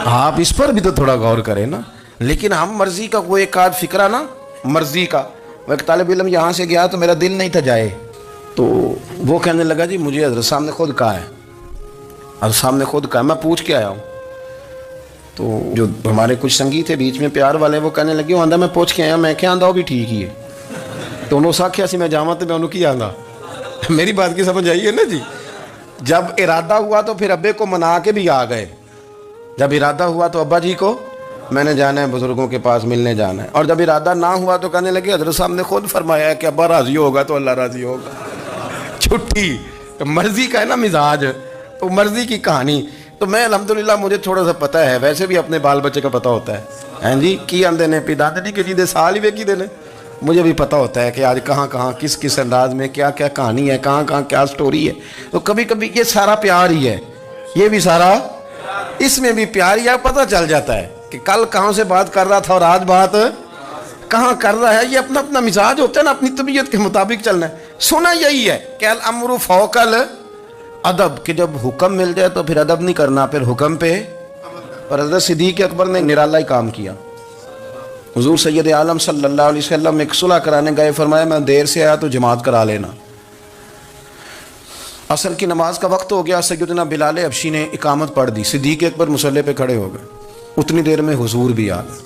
آپ اس پر بھی تو تھوڑا غور کریں نا. لیکن ہم مرضی کا وہ ایک آدھ فکرہ نا، مرضی کا. وہ ایک طالب علم یہاں سے گیا تو میرا دل نہیں تھا جائے، تو وہ کہنے لگا جی مجھے حضرت صاحب نے خود کہا ہے، حضرت صاحب نے خود کہا. میں پوچھ کے آیا ہوں. تو جو ہمارے کچھ سنگی تھے بیچ میں پیار والے، وہ کہنے لگے آندہ میں پوچھ کے آیا. میں کیا آندہ وہ بھی ٹھیک ہی ہے. تو انہوں ساکھیا سی میں جاما تو میں انہوں کی آندہ. میری بات کی سمجھ آئی ہے نا جی. جب ارادہ ہوا تو پھر ابے کو منا کے بھی آ گئے. جب ارادہ ہوا تو ابا جی کو میں نے جانا ہے بزرگوں کے پاس ملنے جانا ہے. اور جب ارادہ نہ ہوا تو کہنے لگے حضرت صاحب نے خود فرمایا ہے کہ ابا راضی ہوگا تو اللہ راضی ہوگا. چھٹی مرضی کا ہے نا مزاج، تو مرضی کی کہانی. تو میں الحمدللہ مجھے تھوڑا سا پتہ ہے، ویسے بھی اپنے بال بچے کا پتہ ہوتا ہے. ہیں جی کی آندے نے پیداندے نہیں کہ جی دے سال ہی وے کی دے نے. مجھے بھی پتہ ہوتا ہے کہ آج کہاں کہاں کس کس انداز میں کیا کیا کہانی ہے، کہاں کہاں کیا سٹوری ہے. تو کبھی کبھی یہ سارا پیار ہی ہے، یہ بھی سارا اس میں بھی پیار ہی ہے. پتہ چل جاتا ہے کہ کل کہاں سے بات کر رہا تھا اور آج بات کہاں کر رہا ہے. یہ اپنا اپنا مزاج ہوتا ہے نا، اپنی طبیعت کے مطابق چلنا ہے. سنا یہی ہے کہ الامر فوق الادب، کہ جب حکم مل جائے تو پھر ادب نہیں کرنا، پھر حکم پہ. اور حضرت صدیق اکبر نے نرالا ہی کام کیا. حضور سید عالم صلی اللہ علیہ وسلم ایک صلح کرانے گئے، فرمایا میں دیر سے آیا تو جماعت کرا لینا. عصر کی نماز کا وقت ہو گیا. سیدنا بلال حبشی نے اقامت پڑھ دی. صدیق اکبر مصلی پہ کھڑے ہو گئے. اتنی دیر میں حضور بھی آ گئے.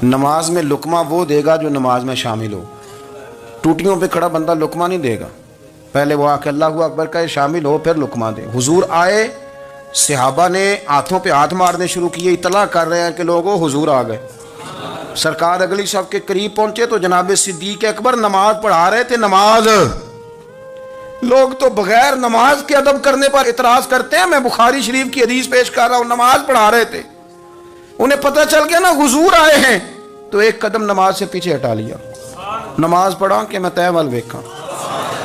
نماز میں لقمہ وہ دے گا جو نماز میں شامل ہو. ٹوٹیوں پہ کھڑا بندہ لقمہ نہیں دے گا. پہلے وہ آ کے اللہ اکبر کہے شامل ہو پھر لقمہ دے. حضور آئے، صحابہ نے ہاتھوں پہ ہاتھ مارنے شروع کیے، اطلاع کر رہے ہیں کہ لوگوں حضور آ گئے. سرکار اگلی صف کے قریب پہنچے تو جناب صدیق اکبر نماز پڑھا رہے تھے. نماز لوگ تو بغیر نماز کے ادب کرنے پر اعتراض کرتے ہیں. میں بخاری شریف کی حدیث پیش کر رہا ہوں، نماز پڑھا رہے تھے. انہیں پتہ چل گیا نا حضور آئے ہیں تو ایک قدم نماز سے پیچھے ہٹا لیا. نماز پڑھا کہ میں تے ول ویکھاں،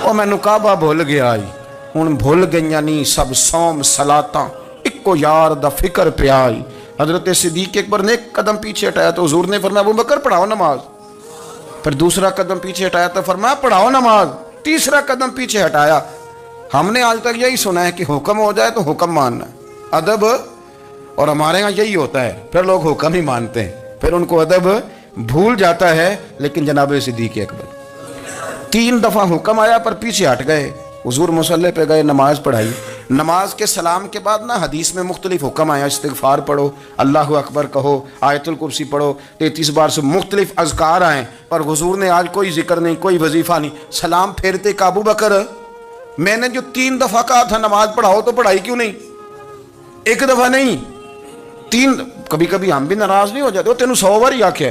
او مینوں کعبہ بھول گیا آئی. ہن بھول گئیاں نہیں سب صوم صلاتاں، اکو یار دا فکر پیا آئی. حضرت صدیق اکبر نے ایک قدم پیچھے ہٹایا تو حضور نے فرمایا ابو بکر پڑھاؤ نماز. پھر دوسرا قدم پیچھے ہٹایا تو فرمایا پڑھاؤ نماز. تیسرا قدم پیچھے ہٹایا. ہم نے آج تک یہی سنا ہے کہ حکم ہو جائے تو حکم ماننا ہے، ادب. اور ہمارے ہاں یہی ہوتا ہے، پھر لوگ حکم ہی مانتے ہیں، پھر ان کو ادب بھول جاتا ہے. لیکن جناب صدیق اکبر 3 دفعہ حکم آیا پر پیچھے ہٹ گئے. حضور مصلی پہ گئے، نماز پڑھائی. نماز کے سلام کے بعد نا حدیث میں مختلف حکم آیا. استغفار پڑھو، اللہ اکبر کہو، آیت الکرسی پڑھو، 33 بار سے مختلف اذکار آئیں. پر حضور نے آج کوئی ذکر نہیں، کوئی وظیفہ نہیں. سلام پھیرتے کہ ابو بکر میں نے جو 3 دفعہ کہا تھا نماز پڑھاؤ تو پڑھائی کیوں نہیں؟ ایک دفعہ نہیں 3. کبھی کبھی ہم بھی ناراض نہیں ہو جاتے، وہ تینوں 100 بار ہی آکھے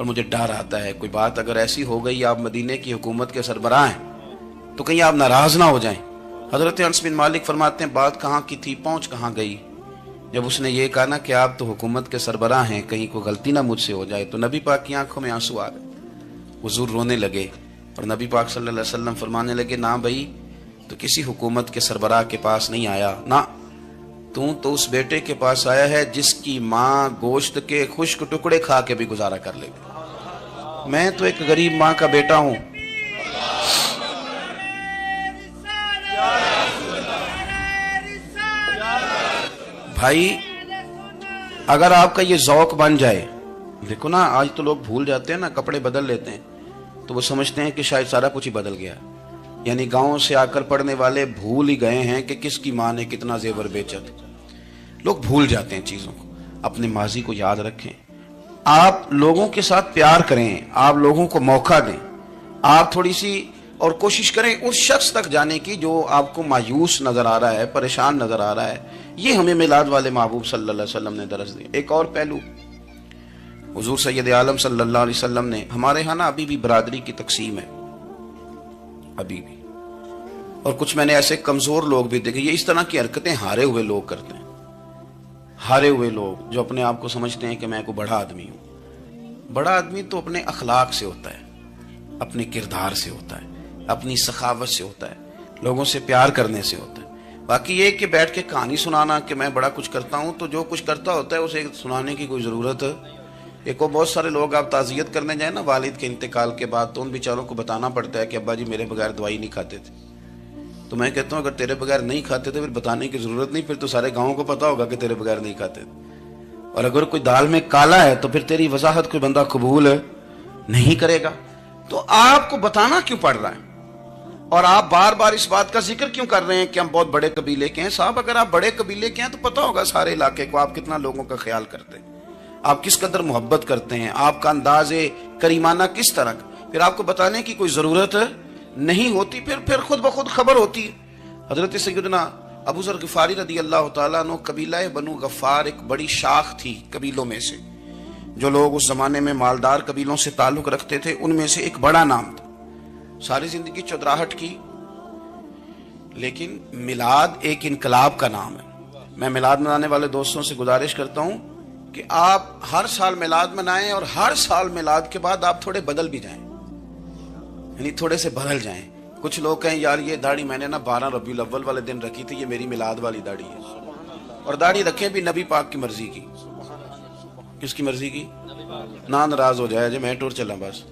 اور مجھے ڈر آتا ہے کوئی بات اگر ایسی ہو گئی آپ مدینے کی حکومت کے سربراہ ہیں تو کہیں آپ ناراض نہ ہو جائیں۔ حضرت انس بن مالک فرماتے ہیں بات کہاں کی تھی، پہنچ کہاں گئی؟ جب اس نے یہ کہا نا کہ آپ تو حکومت کے سربراہ ہیں، کہیں کوئی غلطی نہ مجھ سے ہو جائے، تو نبی پاک کی آنکھوں میں آنسو آ گئے، حضور رونے لگے اور نبی پاک صلی اللہ علیہ وسلم فرمانے لگے نہ بھائی تو کسی حکومت کے سربراہ کے پاس نہیں آیا، نہ تو اس بیٹے کے پاس آیا ہے جس کی ماں گوشت کے خشک ٹکڑے کھا کے بھی گزارا کر لے گی۔ میں تو ایک غریب ماں کا بیٹا ہوں۔ بھائی اگر آپ کا یہ ذوق بن جائے، دیکھو نا آج تو لوگ بھول جاتے ہیں نا، کپڑے بدل لیتے ہیں تو وہ سمجھتے ہیں کہ شاید سارا کچھ ہی بدل گیا، یعنی گاؤں سے آ کر پڑھنے والے بھول ہی گئے ہیں کہ کس کی ماں نے کتنا زیور بیچا تھا۔ لوگ بھول جاتے ہیں چیزوں کو، اپنے ماضی کو یاد رکھیں، آپ لوگوں کے ساتھ پیار کریں، آپ لوگوں کو موقع دیں، آپ تھوڑی سی اور کوشش کریں اس شخص تک جانے کی جو آپ کو مایوس نظر آ رہا ہے، پریشان نظر آ رہا ہے۔ یہ ہمیں میلاد والے محبوب صلی اللہ علیہ وسلم نے درس دی۔ ایک اور پہلو، حضور سید عالم صلی اللہ علیہ وسلم نے، ہمارے ہاں نا ابھی بھی برادری کی تقسیم ہے، ابھی بھی، اور کچھ میں نے ایسے کمزور لوگ بھی دیکھے، یہ اس طرح کی حرکتیں ہارے ہوئے لوگ کرتے ہیں، ہارے ہوئے لوگ جو اپنے آپ کو سمجھتے ہیں کہ میں کوئی بڑا آدمی ہوں۔ بڑا آدمی تو اپنے اخلاق سے ہوتا ہے، اپنے کردار سے ہوتا ہے، اپنی سخاوت سے ہوتا ہے، لوگوں سے پیار کرنے سے ہوتا ہے۔ باقی یہ کہ بیٹھ کے کہانی سنانا کہ میں بڑا کچھ کرتا ہوں، تو جو کچھ کرتا ہوتا ہے اسے سنانے کی کوئی ضرورت ہے؟ ایک اور بہت سارے لوگ آپ تعزیت کرنے جائیں نا والد کے انتقال کے بعد، تو ان بیچاروں کو بتانا پڑتا ہے کہ ابا جی میرے بغیر دوائی نہیں کھاتے تھے۔ تو میں کہتا ہوں اگر تیرے بغیر نہیں کھاتے تھے پھر بتانے کی ضرورت نہیں، پھر تو سارے گاؤں کو پتا ہوگا کہ تیرے بغیر نہیں کھاتے تھے۔ اور اگر کوئی دال میں کالا ہے تو پھر تیری وضاحت کوئی بندہ قبول نہیں کرے گا۔ تو آپ کو بتانا کیوں پڑ رہا ہے؟ اور آپ بار بار اس بات کا ذکر کیوں کر رہے ہیں کہ ہم بہت بڑے قبیلے کے ہیں؟ صاحب اگر آپ بڑے قبیلے کے ہیں تو پتا ہوگا سارے علاقے کو آپ کتنا لوگوں کا خیال کرتے ہیں، آپ کس قدر محبت کرتے ہیں، آپ کا انداز کریمانہ کس طرح کا، پھر آپ کو بتانے کی کوئی ضرورت نہیں ہوتی، پھر خود بخود خبر ہوتی ہے۔ حضرت سیدنا ابو ذر غفاری رضی اللہ تعالیٰ عنہ، قبیلہ بنو غفار ایک بڑی شاخ تھی قبیلوں میں سے، جو لوگ اس زمانے میں مالدار قبیلوں سے تعلق رکھتے تھے، ان میں سے ایک بڑا نام تھا۔ ساری زندگی چودراہٹ کی، لیکن میلاد ایک انقلاب کا نام ہے۔ میں میلاد منانے والے دوستوں سے گزارش کرتا ہوں کہ آپ ہر سال میلاد منائیں، اور ہر سال میلاد کے بعد آپ تھوڑے بدل بھی جائیں، یعنی تھوڑے سے بدل جائیں۔ کچھ لوگ کہیں یار یہ داڑھی میں نے نا 12 ربیع الاول والے دن رکھی تھی، یہ میری میلاد والی داڑھی ہے، اور داڑھی رکھیں بھی نبی پاک کی مرضی کی۔ کس کی مرضی کی؟ نہ ناراض ہو جائے جی میں ٹور چلا، بس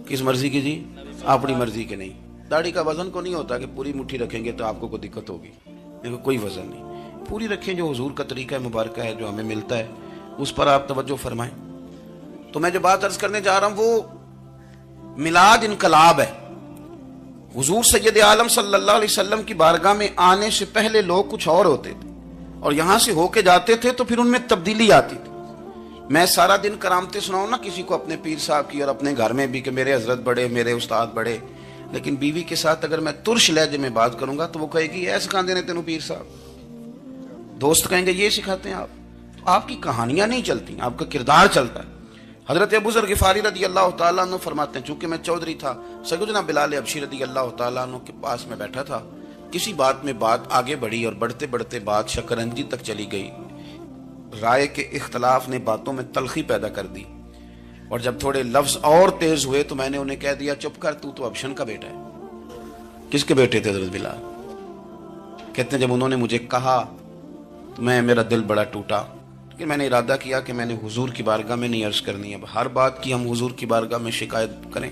کس مرضی کی جی؟ اپنی مرضی کے نہیں۔ داڑھی کا وزن کو نہیں ہوتا کہ پوری مٹھی رکھیں گے تو آپ کو کوئی دقت ہوگی، دیکھو کوئی وزن نہیں، پوری رکھیں، جو حضور کا طریقہ مبارکہ ہے جو ہمیں ملتا ہے اس پر آپ توجہ فرمائیں۔ تو میں جو بات عرض کرنے جا رہا ہوں وہ میلاد انقلاب ہے۔ حضور سید عالم صلی اللہ علیہ وسلم کی بارگاہ میں آنے سے پہلے لوگ کچھ اور ہوتے تھے، اور یہاں سے ہو کے جاتے تھے تو پھر ان میں تبدیلی آتی تھی۔ میں سارا دن کرامتیں سناؤں نا کسی کو اپنے پیر صاحب کی، اور اپنے گھر میں بھی کہ میرے حضرت بڑے، میرے استاد بڑے، لیکن بیوی کے ساتھ اگر میں ترش لہجے میں بات کروں گا تو وہ کہے گی ایسے سکھاتے ہیں تینوں پیر صاحب، دوست کہیں گے یہ سکھاتے ہیں آپ۔ تو آپ کی کہانیاں نہیں چلتی، آپ کا کردار چلتا ہے۔ حضرت ابو ذر غفاری رضی اللہ تعالیٰ عنہ فرماتے ہیں چونکہ میں چودھری تھا، سیدنا بلال حبشی رضی اللہ تعالیٰ عنہ کے پاس میں بیٹھا تھا، کسی بات میں بات آگے بڑھی اور بڑھتے بڑھتے بات شکرنجی تک چلی گئی، رائے کے اختلاف نے باتوں میں تلخی پیدا کر دی، اور جب تھوڑے لفظ اور تیز ہوئے تو میں نے انہیں کہہ دیا چپ کر، تو ابشن کا بیٹا ہے۔ کس کے بیٹے تھے حضرت بلال؟ کہتے ہیں جب انہوں نے مجھے کہا تو میرا دل بڑا ٹوٹا، کہ میں نے ارادہ کیا کہ میں نے حضور کی بارگاہ میں نہیں عرض کرنی ہے، ہر بات کی ہم حضور کی بارگاہ میں شکایت کریں۔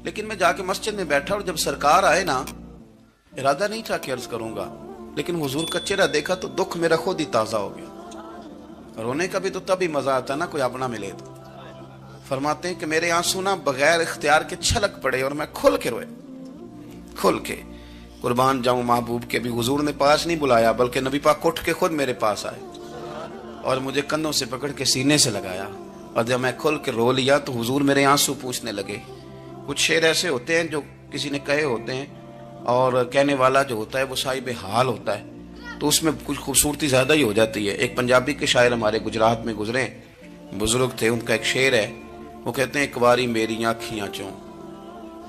لیکن میں جا کے مسجد میں بیٹھا اور جب سرکار آئے نا، ارادہ نہیں تھا کہ عرض کروں گا، لیکن حضور کا چہرہ دیکھا تو دکھ میرا خود ہی تازہ ہو گیا۔ رونے کا بھی تو تب ہی مزہ آتا نا کوئی اپنا ملے تو۔ فرماتے ہیں کہ میرے آنسو نا بغیر اختیار کے چھلک پڑے اور میں کھل کے روئے، کھل کے۔ قربان جاؤں محبوب کے بھی حضور نے پاس نہیں بلایا، بلکہ نبی پاک اٹھ کے خود میرے پاس آئے اور مجھے کندھوں سے پکڑ کے سینے سے لگایا، اور جب میں کھل کے رو لیا تو حضور میرے آنسو پوچھنے لگے۔ کچھ شعر ایسے ہوتے ہیں جو کسی نے کہے ہوتے ہیں، اور کہنے والا جو ہوتا ہے وہ صاحب حال ہوتا ہے، تو اس میں کچھ خوبصورتی زیادہ ہی ہو جاتی ہے۔ ایک پنجابی کے شاعر ہمارے گجرات میں گزرے، بزرگ تھے، ان کا ایک شعر ہے، وہ کہتے ہیں ایک باری میری آنکھیاں چوں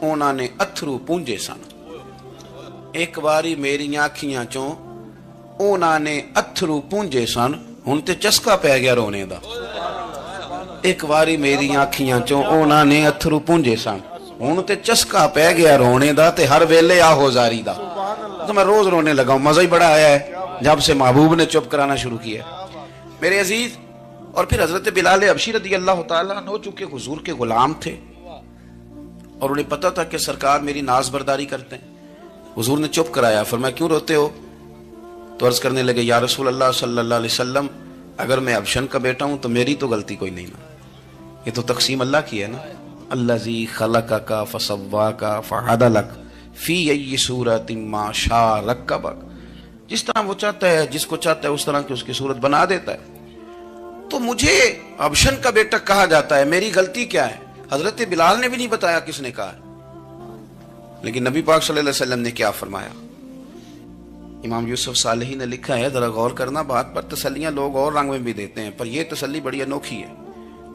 انہوں نے اتھرو پونجے سن. ایک باری میری آنکھیاں چوں انہوں نے اتھرو پونجے سن, ہن تے چسکا پی گیا رونے دا. ایک باری میری آنکھیاں چوں انہوں نے اتھرو پونجے سن, ہن تے چسکا پی گیا رونے دا, تے ہر ویلے آہو زاری دا. تو میں روز رونے لگا ہوں, مزہ ہی بڑا آیا ہے جب سے محبوب نے چپ کرانا شروع کیا. میرے عزیز, اور پھر حضرت بلال حبشی رضی اللہ تعالیٰ عنہ چونکہ حضور کے غلام تھے اور انہیں پتا تھا کہ سرکار میری ناز برداری کرتے ہیں, حضور نے چپ کرایا. فرمایا کیوں روتے ہو؟ تو عرض کرنے لگے یا رسول اللہ صلی اللہ علیہ وسلم, اگر میں ابشن کا بیٹا ہوں تو میری تو غلطی کوئی نہیں نا, یہ تو تقسیم اللہ کی ہے نا. الذی خلقک فسواک فعدلک فی ای صورت ما شاء رکبک, جس طرح وہ چاہتا ہے, جس کو چاہتا ہے اس طرح کی اس کی صورت بنا دیتا ہے. تو مجھے ابشن کا بیٹا کہا جاتا ہے, میری غلطی کیا ہے؟ حضرت بلال نے بھی نہیں بتایا کس نے کہا. لیکن نبی پاک صلی اللہ علیہ وسلم نے کیا فرمایا؟ امام یوسف صالحی نے لکھا ہے, ذرا غور کرنا بات پر, تسلیاں لوگ اور رنگ میں بھی دیتے ہیں پر یہ تسلی بڑی انوکھی ہے.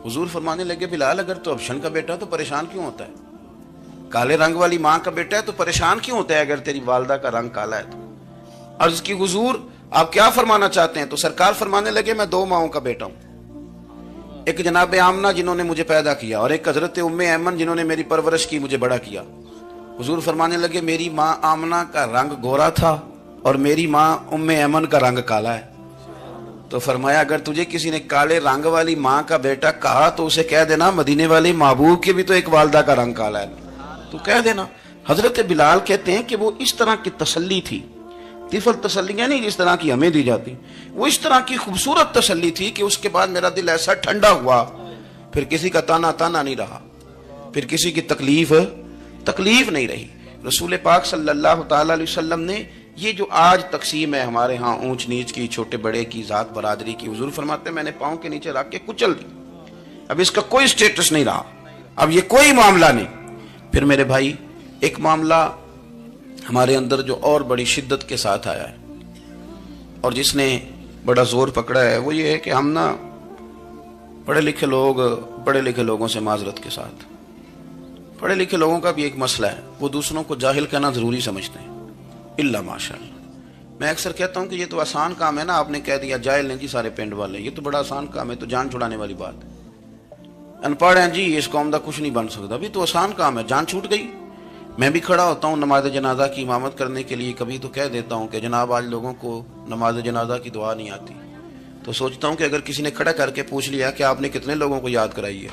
حضور فرمانے لگے بلال اگر تو ابشن کا بیٹا تو پریشان کیوں ہوتا ہے؟ کالے رنگ والی ماں کا بیٹا ہے تو پریشان کیوں ہوتا ہے اگر تیری والدہ کا رنگ کالا ہے تو؟ عرض کی حضور آپ کیا فرمانا چاہتے ہیں؟ تو سرکار فرمانے لگے میں دو ماؤں کا بیٹا ہوں, ایک جناب آمنہ جنہوں نے مجھے پیدا کیا اور ایک حضرت ام ایمن جنہوں نے میری پرورش کی, مجھے بڑا کیا. حضور فرمانے لگے میری ماں آمنہ کا رنگ گورا تھا اور میری ماں ام ایمن کا رنگ کالا ہے. تو فرمایا اگر تجھے کسی نے کالے رنگ والی ماں کا بیٹا کہا تو اسے کہہ دینا مدینے والے محبوب کے بھی تو ایک والدہ کا رنگ کالا ہے, تو کہہ دینا. حضرت بلال کہتے ہیں کہ وہ اس طرح کی تسلی تھی, طفل تسلیاں نہیں جس طرح کی ہمیں دی جاتی, وہ اس طرح کی خوبصورت تسلی تھی کہ اس کے بعد میرا دل ایسا ٹھنڈا ہوا, پھر کسی کا تانا نہیں رہا, پھر کسی کی تکلیف نہیں رہی. رسول پاک صلی اللہ تعالی علیہ وسلم نے یہ جو آج تقسیم ہے ہمارے ہاں اونچ نیچ کی, چھوٹے بڑے کی, ذات برادری کی, حضور فرماتے ہیں میں نے پاؤں کے نیچے رکھ کے کچل دی, اب اس کا کوئی سٹیٹس نہیں رہا, اب یہ کوئی معاملہ نہیں. پھر میرے بھائی ایک معاملہ ہمارے اندر جو اور بڑی شدت کے ساتھ آیا ہے اور جس نے بڑا زور پکڑا ہے, وہ یہ ہے کہ ہم نا پڑھے لکھے لوگوں سے معذرت کے ساتھ, پڑھے لکھے لوگوں کا بھی ایک مسئلہ ہے, وہ دوسروں کو جاہل کہنا ضروری سمجھتے ہیں, اللہ ماشاء اللہ. میں اکثر کہتا ہوں کہ یہ تو آسان کام ہے نا, آپ نے کہہ دیا جاہل ہیں جی سارے پنڈ والے, یہ تو بڑا آسان کام ہے, تو جان چھڑانے والی بات ہے. ان پڑھ ہیں جی اس قوم دا کچھ نہیں بن سکتا, بھی تو آسان کام ہے, جان چھوٹ گئی. میں بھی کھڑا ہوتا ہوں نماز جنازہ کی امامت کرنے کے لیے, کبھی تو کہہ دیتا ہوں کہ جناب آج لوگوں کو نماز جنازہ کی دعا نہیں آتی, تو سوچتا ہوں کہ اگر کسی نے کھڑا کر کے پوچھ لیا کہ آپ نے کتنے لوگوں کو یاد کرائی ہے,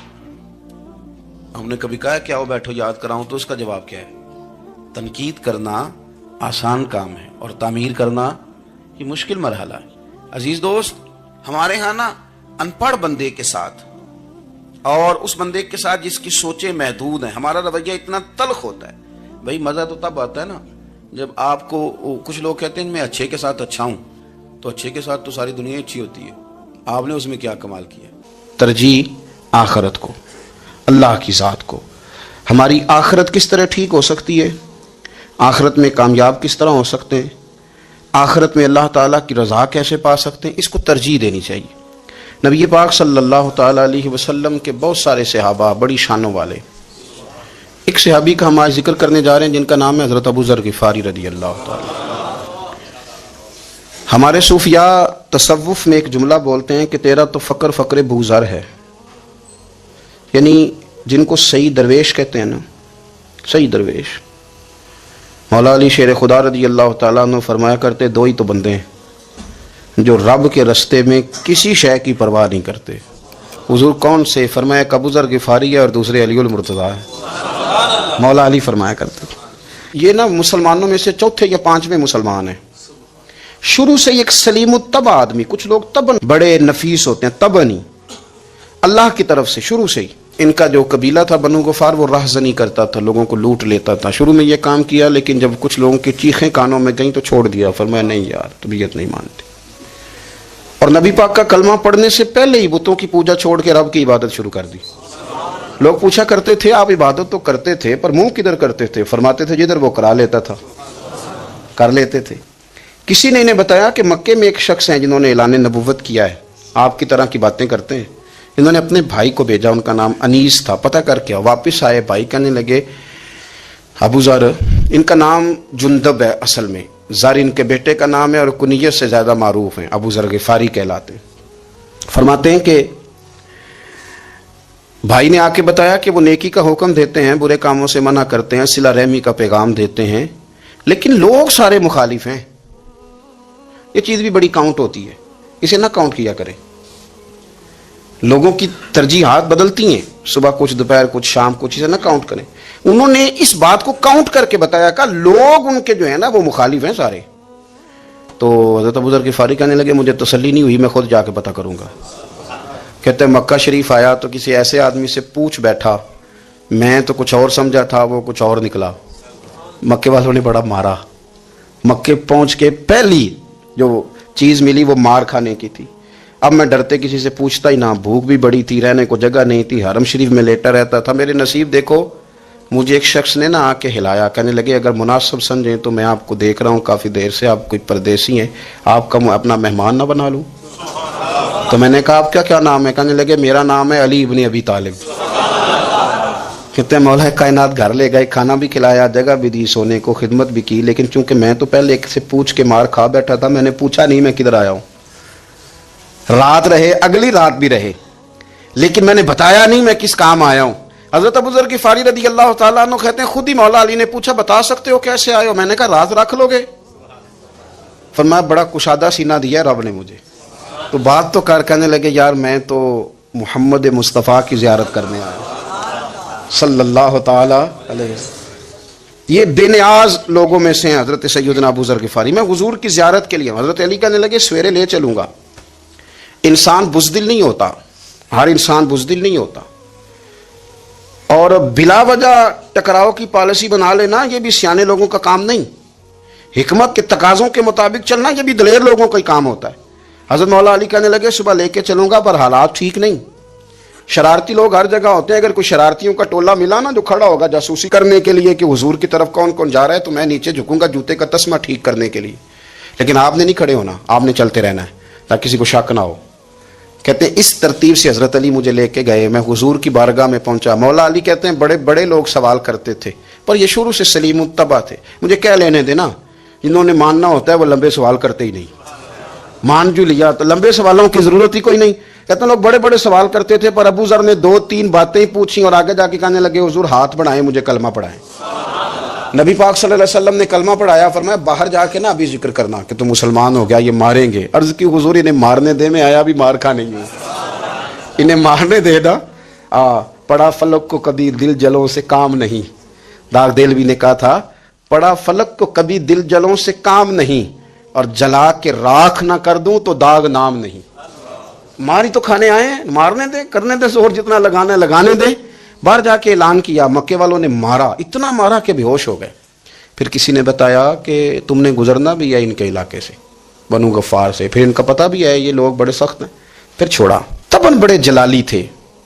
ہم نے کبھی کہا کہ آؤ بیٹھو یاد کراؤں, تو اس کا جواب کیا ہے؟ تنقید کرنا آسان کام ہے اور تعمیر کرنا یہ مشکل مرحلہ ہے. عزیز دوست, ہمارے ہاں نا ان پڑھ بندے کے ساتھ اور اس بندے کے ساتھ جس کی سوچیں محدود ہیں, ہمارا رویہ اتنا تلخ ہوتا ہے. بھائی مزہ تو تب آتا ہے نا جب آپ کو, کچھ لوگ کہتے ہیں میں اچھے کے ساتھ اچھا ہوں, تو اچھے کے ساتھ تو ساری دنیا اچھی ہوتی ہے, آپ نے اس میں کیا کمال کیا؟ ترجیح آخرت کو, اللہ کی ذات کو. ہماری آخرت کس طرح ٹھیک ہو سکتی ہے, آخرت میں کامیاب کس طرح ہو سکتے ہیں, آخرت میں اللہ تعالیٰ کی رضا کیسے پا سکتے ہیں, اس کو ترجیح دینی چاہیے. نبی پاک صلی اللہ تعالیٰ علیہ وسلم کے بہت سارے صحابہ بڑی شانوں والے, ایک صحابی کا ہم آج ذکر کرنے جا رہے ہیں جن کا نام ہے حضرت ابو ذر غفاری رضی اللہ تعالیٰ. ہمارے صوفیاء تصوف میں ایک جملہ بولتے ہیں کہ تیرا تو فقر بوزر ہے, یعنی جن کو صحیح درویش کہتے ہیں نا, صحیح درویش. مولا علی شیر خدا رضی اللہ تعالیٰ عنہ فرمایا کرتے دو ہی تو بندے ہیں جو رب کے رستے میں کسی شے کی پرواہ نہیں کرتے. حضور کون سے؟ فرمایا ابو ذر غفاری ہے اور دوسرے علی المرتضیٰ ہے. مولا علی فرمایا کرتے یہ نا مسلمانوں میں سے چوتھے یا پانچویں مسلمان ہیں. شروع سے ایک سلیم الطبع آدمی, کچھ لوگ طبعاً بڑے نفیس ہوتے ہیں, طبعاً اللہ کی طرف سے شروع سے ہی. ان کا جو قبیلہ تھا بنو غفار وہ راہزنی کرتا تھا, لوگوں کو لوٹ لیتا تھا. شروع میں یہ کام کیا لیکن جب کچھ لوگوں کی چیخیں کانوں میں گئیں تو چھوڑ دیا, فرمایا نہیں یار طبیعت نہیں مانتی. اور نبی پاک کا کلمہ پڑھنے سے پہلے ہی بتوں کی پوجا چھوڑ کے رب کی عبادت شروع کر دی. لوگ پوچھا کرتے تھے آپ عبادت تو کرتے تھے پر منہ کدھر کرتے تھے؟ فرماتے تھے جدھر وہ کرا لیتا تھا کر لیتے تھے. کسی نے انہیں بتایا کہ مکے میں ایک شخص ہیں جنہوں نے اعلان نبوت کیا ہے, آپ کی طرح کی باتیں کرتے ہیں, انہوں نے اپنے بھائی کو بھیجا, ان کا نام انیس تھا, پتہ کر کے واپس آئے. بھائی کہنے لگے ابو ذر, ان کا نام جندب ہے اصل میں, زر ان کے بیٹے کا نام ہے اور کنیت سے زیادہ معروف ہیں, ابو ذر غفاری کہلاتے ہیں. فرماتے ہیں کہ بھائی نے آ کے بتایا کہ وہ نیکی کا حکم دیتے ہیں, برے کاموں سے منع کرتے ہیں, صلہ رحمی کا پیغام دیتے ہیں, لیکن لوگ سارے مخالف ہیں. یہ چیز بھی بڑی کاؤنٹ ہوتی ہے, اسے نہ کاؤنٹ کیا کریں. لوگوں کی ترجیحات بدلتی ہیں, صبح کچھ, دوپہر کچھ, شام کچھ, اسے نہ کاؤنٹ کریں. انہوں نے اس بات کو کاؤنٹ کر کے بتایا کہ لوگ ان کے جو ہیں نا وہ مخالف ہیں سارے. تو حضرت ابو ذر غفاری کہنے لگے مجھے تسلی نہیں ہوئی, میں خود جا کے پتہ کروں گا. کہتے ہیں مکہ شریف آیا تو کسی ایسے آدمی سے پوچھ بیٹھا, میں تو کچھ اور سمجھا تھا, وہ کچھ اور نکلا. مکے والوں نے بڑا مارا. مکے پہنچ کے پہلی جو چیز ملی وہ مار کھانے کی تھی. اب میں ڈرتے کسی سے پوچھتا ہی نہ, بھوک بھی بڑی تھی, رہنے کو جگہ نہیں تھی, حرم شریف میں لیٹا رہتا تھا. میرے نصیب دیکھو, مجھے ایک شخص نے آ کے ہلایا, کہنے لگے اگر مناسب سمجھیں تو میں آپ کو دیکھ رہا ہوں کافی دیر سے, آپ کوئی پردیسی ہیں, آپ کا اپنا مہمان نہ بنا لوں. تو میں نے کہا آپ کا کیا نام ہے؟ کہنے لگے میرا نام ہے علی ابن ابی طالب. کہتے ہیں مولا کائنات گھر لے گئے, کھانا بھی کھلایا, جگہ بھی دی, سونے کو خدمت بھی کی, لیکن چونکہ میں تو پہلے ایک سے پوچھ کے مار کھا بیٹھا تھا, میں نے پوچھا نہیں میں کدھر آیا ہوں. رات رہے, اگلی رات بھی رہے, لیکن میں نے بتایا نہیں میں کس کام آیا ہوں. حضرت ابو ذر غفاری رضی اللہ تعالیٰ عنہ کہتے ہیں خود ہی مولا علی نے پوچھا بتا سکتے ہو کیسے آئے ہو؟ میں نے کہا رات رکھ لو گے. فرمایا بڑا کشادہ سینہ دیا رب نے مجھے, تو بات تو کہنے لگے یار میں تو محمد مصطفیٰ کی زیارت کرنے آیا صلی اللہ تعالی علیہ وسلم. یہ بے نیاز لوگوں میں سے ہیں حضرت سیدنا ابو ذر غفاری. میں حضور کی زیارت کے لیے, حضرت علی کہنے لگے سویرے لے چلوں گا. انسان بزدل نہیں ہوتا, ہر انسان بزدل نہیں ہوتا, اور بلا وجہ ٹکراؤ کی پالیسی بنا لینا یہ بھی سیانے لوگوں کا کام نہیں. حکمت کے تقاضوں کے مطابق چلنا یہ بھی دلیر لوگوں کا ہی کام ہوتا ہے. حضرت مولا علی کہنے لگے صبح لے کے چلوں گا, پر حالات ٹھیک نہیں. شرارتی لوگ ہر جگہ ہوتے ہیں, اگر کوئی شرارتیوں کا ٹولہ ملا نا جو کھڑا ہوگا جاسوسی کرنے کے لیے کہ حضور کی طرف کون کون جا رہا ہے, تو میں نیچے جھکوں گا جوتے کا تسمہ ٹھیک کرنے کے لیے. لیکن آپ نے نہیں کھڑے ہونا, آپ نے چلتے رہنا ہے تاکہ کسی کو شک نہ ہو. کہتے ہیں اس ترتیب سے حضرت علی مجھے لے کے گئے, میں حضور کی بارگاہ میں پہنچا. مولا علی کہتے ہیں بڑے بڑے لوگ سوال کرتے تھے, پر یہ شروع سے سلیم الطبع تھے, مجھے کہہ لینے دینا. جنہوں نے ماننا ہوتا ہے وہ لمبے سوال کرتے ہی نہیں. مان جو لیا تو لمبے سوالوں کی ضرورت ہی کوئی نہیں. کہتے ہیں لوگ بڑے بڑے سوال کرتے تھے, پر ابو ذر نے 2-3 باتیں ہی پوچھی اور آگے جا کے کہنے لگے حضور ہاتھ بڑھائیں مجھے کلمہ پڑھائیں. نبی پاک صلی اللہ علیہ وسلم نے کلمہ پڑھایا. فرمایا باہر جا کے نا ابھی ذکر کرنا کہ تم مسلمان ہو گیا, یہ ماریں گے. عرض کی حضور انہیں مارنے دے, میں آیا بھی مار کھانے ہوں, انہیں مارنے دے نا. پڑا فلک کو کبھی دل جلوں سے کام نہیں. داغ دلوی نے کہا تھا پڑا فلک کو کبھی دل جلوں سے کام نہیں, اور جلا کے راکھ نہ کر دوں تو داغ نام نہیں. ماری تو کھانے آئے ہیں, مارنے دے, کرنے دے زور جتنا لگانا ہے لگانے دے. باہر جا کے اعلان کیا, مکے والوں نے مارا, اتنا مارا کہ بے ہوش ہو گئے. پھر کسی نے بتایا کہ تم نے گزرنا بھی ہے ان کے علاقے سے, بنو غفار سے, پھر ان کا پتہ بھی ہے یہ لوگ بڑے سخت ہیں. پھر چھوڑا. تبن بڑے جلالی تھے,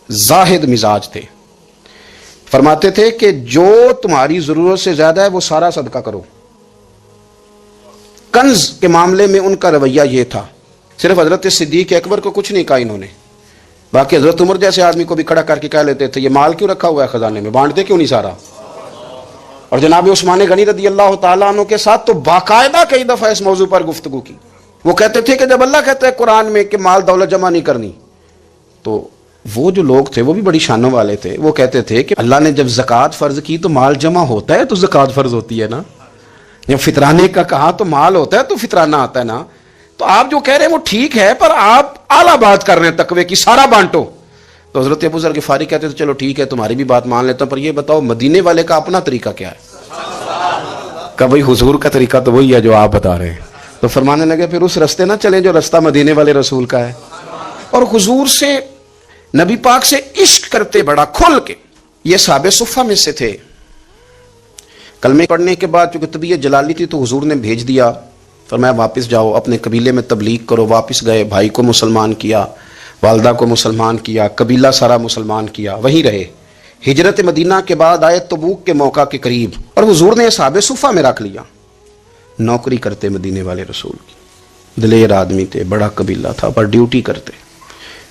زاہد مزاج تھے. فرماتے تھے کہ جو تمہاری ضرورت سے زیادہ ہے وہ سارا صدقہ کرو. کنز کے معاملے میں ان کا رویہ یہ تھا. صرف حضرت صدیق اکبر کو کچھ نہیں کہا انہوں نے, باقی حضرت عمر جیسے آدمی کو بھی کھڑا کر کے کہہ لیتے تھے یہ مال کیوں رکھا ہوا ہے خزانے میں, بانٹ دے کیوں نہیں سارا. اور جناب عثمان غنی رضی اللہ تعالیٰ عنہ کے ساتھ تو باقاعدہ کئی دفعہ اس موضوع پر گفتگو کی. وہ کہتے تھے کہ جب اللہ کہتا ہے قرآن میں کہ مال دولت جمع نہیں کرنی, تو وہ جو لوگ تھے وہ بھی بڑی شانوں والے تھے. وہ کہتے تھے کہ اللہ نے جب زکوٰۃ فرض کی تو مال جمع ہوتا ہے تو زکوٰۃ فرض ہوتی ہے نا, جب فطرانے کا کہا تو مال ہوتا ہے تو فطرانہ آتا ہے نا. تو آپ جو کہہ رہے ہیں وہ ٹھیک ہے, پر آپ اعلیٰ بات کر رہے ہیں تقوی کی, سارا بانٹو. تو حضرت ابو ذر غفاری کہتے تھے چلو ٹھیک ہے تمہاری بھی بات مان لیتا ہوں, پر یہ بتاؤ مدینے والے کا اپنا طریقہ کیا ہے؟ کہ بھائی حضور کا طریقہ تو وہی ہے جو آپ بتا رہے ہیں. تو فرمانے لگے پھر اس رستے نہ چلیں جو رستہ مدینے والے رسول کا ہے. اور حضور سے, نبی پاک سے عشق کرتے بڑا کھل کے. یہ صحابہ صفہ میں سے تھے. کلمے پڑھنے کے بعد چونکہ طبیعت جلالی تھی تو حضور نے بھیج دیا, فرمایا واپس جاؤ اپنے قبیلے میں تبلیغ کرو. واپس گئے, بھائی کو مسلمان کیا, والدہ کو مسلمان کیا, قبیلہ سارا مسلمان کیا, وہیں رہے. ہجرت مدینہ کے بعد آئے تبوک کے موقع کے قریب, اور حضور نے صحابہ صفہ میں رکھ لیا. نوکری کرتے مدینے والے رسول کی, دلیر آدمی تھے, بڑا قبیلہ تھا, پر ڈیوٹی کرتے.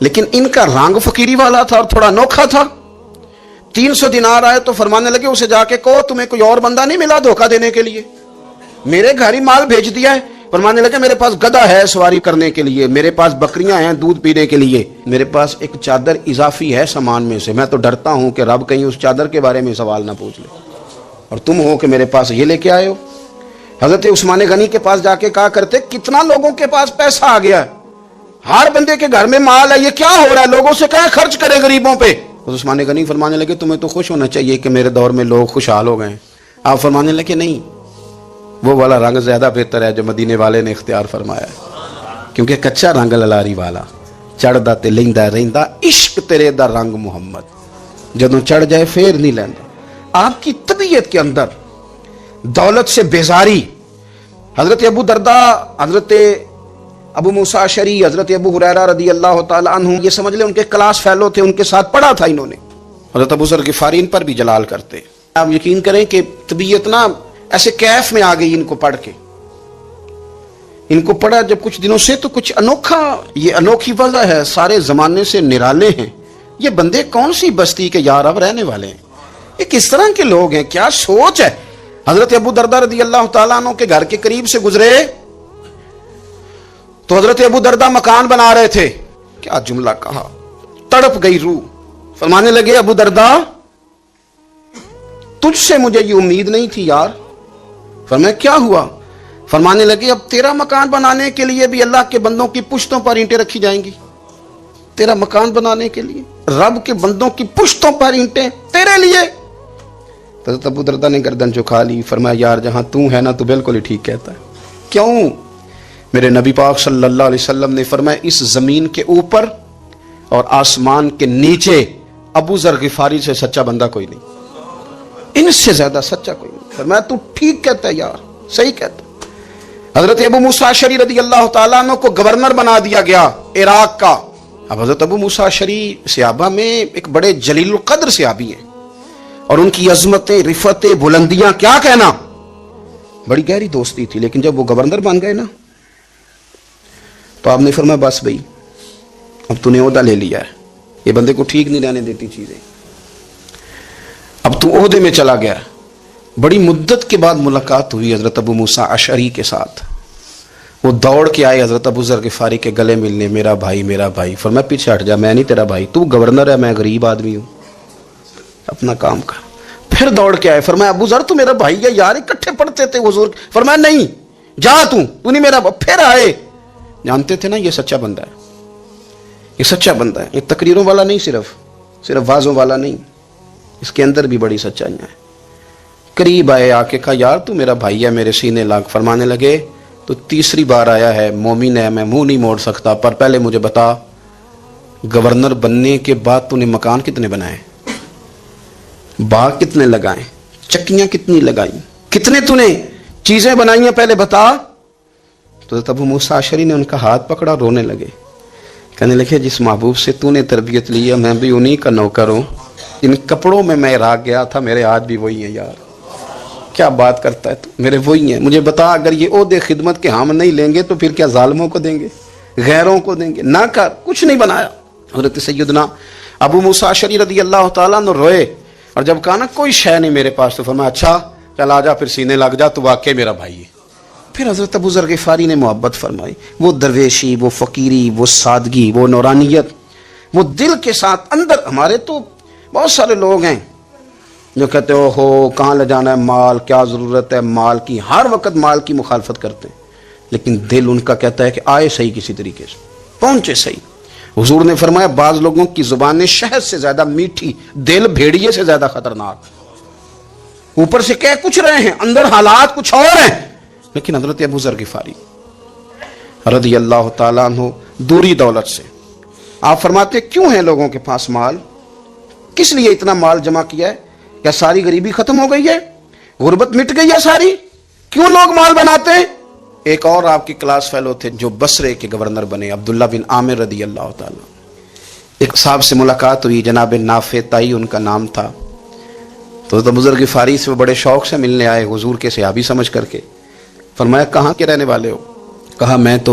لیکن ان کا رنگ فقیری والا تھا اور تھوڑا انوکھا تھا. 300 دینار آئے تو فرمانے لگے اسے جا کے کہو تمہیں کوئی اور بندہ نہیں ملا دھوکہ دینے کے لیے؟ میرے گھر ہی مال بھیج دیا ہے. فرمانے لگے میرے پاس گدھا ہے سواری کرنے کے لیے, میرے پاس بکریاں ہیں دودھ پینے کے لیے, میرے پاس ایک چادر اضافی ہے سامان میں سے, میں تو ڈرتا ہوں کہ رب کہیں اس چادر کے بارے میں سوال نہ پوچھ لے, اور تم ہو کہ میرے پاس یہ لے کے آئے ہو. حضرت عثمان غنی کے پاس جا کے کہا کرتے کتنا لوگوں کے پاس پیسہ آ گیا ہے, ہر بندے کے گھر میں مال ہے, یہ کیا ہو رہا ہے, لوگوں سے کہاں خرچ کرے غریبوں پہ. عثمان غنی فرمانے لگے تمہیں تو خوش ہونا چاہیے کہ میرے دور میں لوگ خوشحال ہو گئے ہیں. آپ فرمانے لگے نہیں, وہ والا رنگ زیادہ بہتر ہے جو مدینے والے نے اختیار فرمایا ہے, کیونکہ کچا رنگ للاری والا چڑھدا تے لیندا رہندا عشق تیرے دا رنگ محمد, جدوں چڑھ جائے پھر نہیں لیندا. آپ کی طبیعت کے اندر دولت سے بیزاری. حضرت ابو درداء, حضرت ابو موسیٰ اشعری, حضرت ابو ہریرہ رضی اللہ تعالی عنہ, یہ سمجھ لیں ان کے کلاس فیلو تھے, ان کے ساتھ پڑھا تھا انہوں نے. حضرت ابو ذر غفاری ان پر بھی جلال کرتے. آپ یقین کریں کہ طبیعت نا ایسے کیف میں آ گئی ان کو پڑھ کے. ان کو پڑھا جب کچھ دنوں سے تو کچھ انوکھا, یہ انوکھی وجہ ہے, سارے زمانے سے نرالے ہیں. یہ بندے کون سی بستی کے یار اب رہنے والے ہیں, یہ کس طرح کے لوگ ہیں, کیا سوچ ہے. حضرت ابو درداء رضی اللہ تعالیٰ عنہ کے گھر کے قریب سے گزرے تو حضرت ابو درداء مکان بنا رہے تھے. کیا جملہ کہا, تڑپ گئی روح. فرمانے لگے ابو درداء تجھ سے مجھے یہ امید نہیں تھی یار. فرمایا کیا ہوا؟ فرمانے لگے اب تیرا مکان بنانے کے لیے بھی اللہ کے بندوں کی پشتوں پر اینٹیں رکھی جائیں گی. تیرا مکان بنانے کے لیے رب کے بندوں کی پشتوں پر اینٹیں تیرے لیے. حضرت ابو درداء نے گردن جھکا لی. فرمایا یار جہاں تو ہے نا تو بالکل ہی ٹھیک کہتا ہے. کیوں؟ میرے نبی پاک صلی اللہ علیہ وسلم نے فرمایا اس زمین کے اوپر اور آسمان کے نیچے ابو ذر غفاری سے سچا بندہ کوئی نہیں, ان سے زیادہ سچا کوئی نہیں. فرمایا تو ٹھیک کہتا ہے یار, صحیح کہتا. حضرت ابو موسیٰ اشعری رضی اللہ تعالیٰ عنہ کو گورنر بنا دیا گیا عراق کا. اب حضرت ابو موسیٰ اشعری صحابہ میں ایک بڑے جلیل القدر صحابی ہیں, اور ان کی عظمتیں, رفتیں, بلندیاں کیا کہنا, بڑی گہری دوستی تھی. لیکن جب وہ گورنر بن گئے نا تو آپ نے فرمایا بس بھائی اب تو نے عہدہ لے لیا ہے, یہ بندے کو ٹھیک نہیں رہنے دیتی چیزیں, اب تو عہدے میں چلا گیا. بڑی مدت کے بعد ملاقات ہوئی حضرت ابو موسیٰ اشعری کے ساتھ. وہ دوڑ کے آئے حضرت ابو ذر غفاری کے گلے ملنے, میرا بھائی میرا بھائی. فرمایا پیچھے ہٹ جا, میں نہیں تیرا بھائی, تو گورنر ہے, میں غریب آدمی ہوں, اپنا کام کر. پھر دوڑ کے آئے. فرمایا ابو ذر تو میرا بھائی ہے یار, اکٹھے پڑھتے تھے حضور. فرمایا نہیں جا, تو نہیں میرا. پھر آئے. جانتے تھے نا یہ سچا بندہ ہے, یہ سچا بندہ ہے, یہ تقریروں والا نہیں, صرف وعظوں والا نہیں, اس کے اندر بھی بڑی سچائیاں ہیں. قریب آئے, آ کے کہا یار تو میرا بھائی ہے, میرے سینے لاگ. فرمانے لگے تو تیسری بار آیا ہے, مومن ہے, میں منہ نہیں موڑ سکتا, پر پہلے مجھے بتا گورنر بننے کے بعد تو نے مکان کتنے بنائے, باغ کتنے لگائے, چکیاں کتنی لگائیں, کتنے تو نے چیزیں بنائی ہیں, پہلے بتا. تو ابو موسیٰ اشعری نے ان کا ہاتھ پکڑا, رونے لگے. کہنے لگے جس محبوب سے تو نے تربیت لی ہے میں بھی انہی کا نوکر ہوں. ان کپڑوں میں میں عراق گیا تھا, میرے آج بھی وہی ہیں یار. کیا بات کرتا ہے تو, میرے وہی ہیں. مجھے بتا اگر یہ عہدے خدمت کے ہم نہیں لیں گے تو پھر کیا ظالموں کو دیں گے, غیروں کو دیں گے؟ نہ کر, کچھ نہیں بنایا. حضرت سیدنا ابو موسیٰ اشعری رضی اللہ تعالیٰ عنہ روئے, اور جب کہا نا کوئی شے نہیں میرے پاس, تو فرمایا اچھا چل آ جا, پھر سینے لگ جا, تو واقعی میرا بھائی ہے. پھر حضرت ابو ذر غفاری نے محبت فرمائی. وہ درویشی, وہ فقیری, وہ سادگی, وہ نورانیت, وہ دل کے ساتھ اندر. ہمارے تو بہت سارے لوگ ہیں جو کہتے ہو کہاں لے جانا ہے مال, کیا ضرورت ہے مال کی, ہر وقت مال کی مخالفت کرتے ہیں, لیکن دل ان کا کہتا ہے کہ آئے صحیح, کسی طریقے سے پہنچے صحیح. حضور نے فرمایا بعض لوگوں کی زبانیں شہد سے زیادہ میٹھی, دل بھیڑیے سے زیادہ خطرناک. اوپر سے کہہ کچھ رہے ہیں, اندر حالات کچھ اور ہیں. لیکن حضرت ابو ذر غفاری رضی اللہ تعالیٰ عنہ دوری دولت سے, آپ فرماتے کیوں ہے لوگوں کے پاس مال, کس لیے اتنا مال جمع کیا ہے, کیا ساری غریبی ختم ہو گئی ہے, غربت مٹ گئی ہے ساری, کیوں لوگ مال بناتے ہیں؟ ایک اور آپ کی کلاس فیلو تھے جو بصرے کے گورنر بنے, عبداللہ بن عامر رضی اللہ تعالیٰ. ایک صاحب سے ملاقات ہوئی, جناب نافع تائی ان کا نام تھا. تو ابو ذر غفاری سے وہ بڑے شوق سے ملنے آئے, حضور کے صحابی سمجھ کر کے. فرمایا کہاں کے رہنے والے ہو؟ کہا میں تو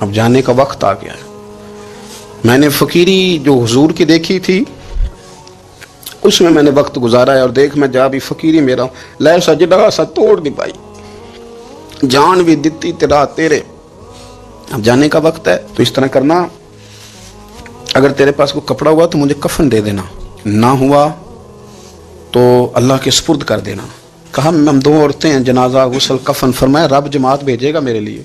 اب جانے کا وقت آ گیا ہے. میں نے فقیری جو حضور کی دیکھی تھی اس میں نے وقت گزارا ہے، اور دیکھ میں جا بھی فقیری میرا لے سجدہ سا توڑ نہیں پائی، جان بھی دیتی تیرا تیرے. اب جانے کا وقت ہے تو اس طرح کرنا، اگر تیرے پاس کوئی کپڑا ہوا تو مجھے کفن دے دینا، نہ ہوا تو اللہ کے سپرد کر دینا. کہا ہم 2 عورتیں ہیں، جنازہ غسل کفن. فرمایا رب جماعت بھیجے گا میرے لیے،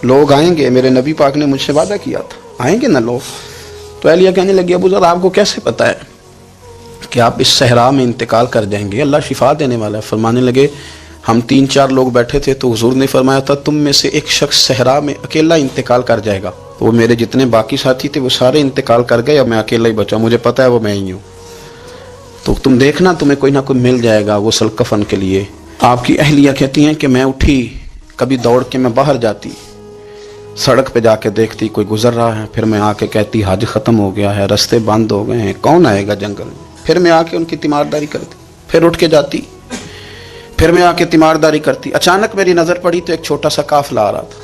لوگ آئیں گے، میرے نبی پاک نے مجھ سے وعدہ کیا تھا آئیں گے نا لوگ. تو اہلیہ کہنے لگی ابو ذر آپ کو کیسے پتہ ہے کہ آپ اس صحرا میں انتقال کر جائیں گے؟ اللہ شفا دینے والا ہے. فرمانے لگے ہم 3-4 لوگ بیٹھے تھے تو حضور نے فرمایا تھا تم میں سے ایک شخص صحرا میں اکیلا انتقال کر جائے گا. تو وہ میرے جتنے باقی ساتھی تھے وہ سارے انتقال کر گئے، اب میں اکیلا ہی بچا، مجھے پتہ ہے وہ میں ہی ہوں. تو تم دیکھنا تمہیں کوئی نہ کوئی مل جائے گا غسل کفن کے لیے. آپ کی اہلیہ کہتی ہیں کہ میں اٹھی، کبھی دوڑ کے میں باہر جاتی، سڑک پہ جا کے دیکھتی کوئی گزر رہا ہے، پھر میں آ کے کہتی حج ختم ہو گیا ہے، رستے بند ہو گئے ہیں، کون آئے گا جنگل میں. پھر میں آ کے ان کی تیمارداری کرتی، پھر اٹھ کے جاتی، پھر میں آ کے تیمارداری کرتی. اچانک میری نظر پڑی تو ایک چھوٹا سا قافلہ آ رہا تھا.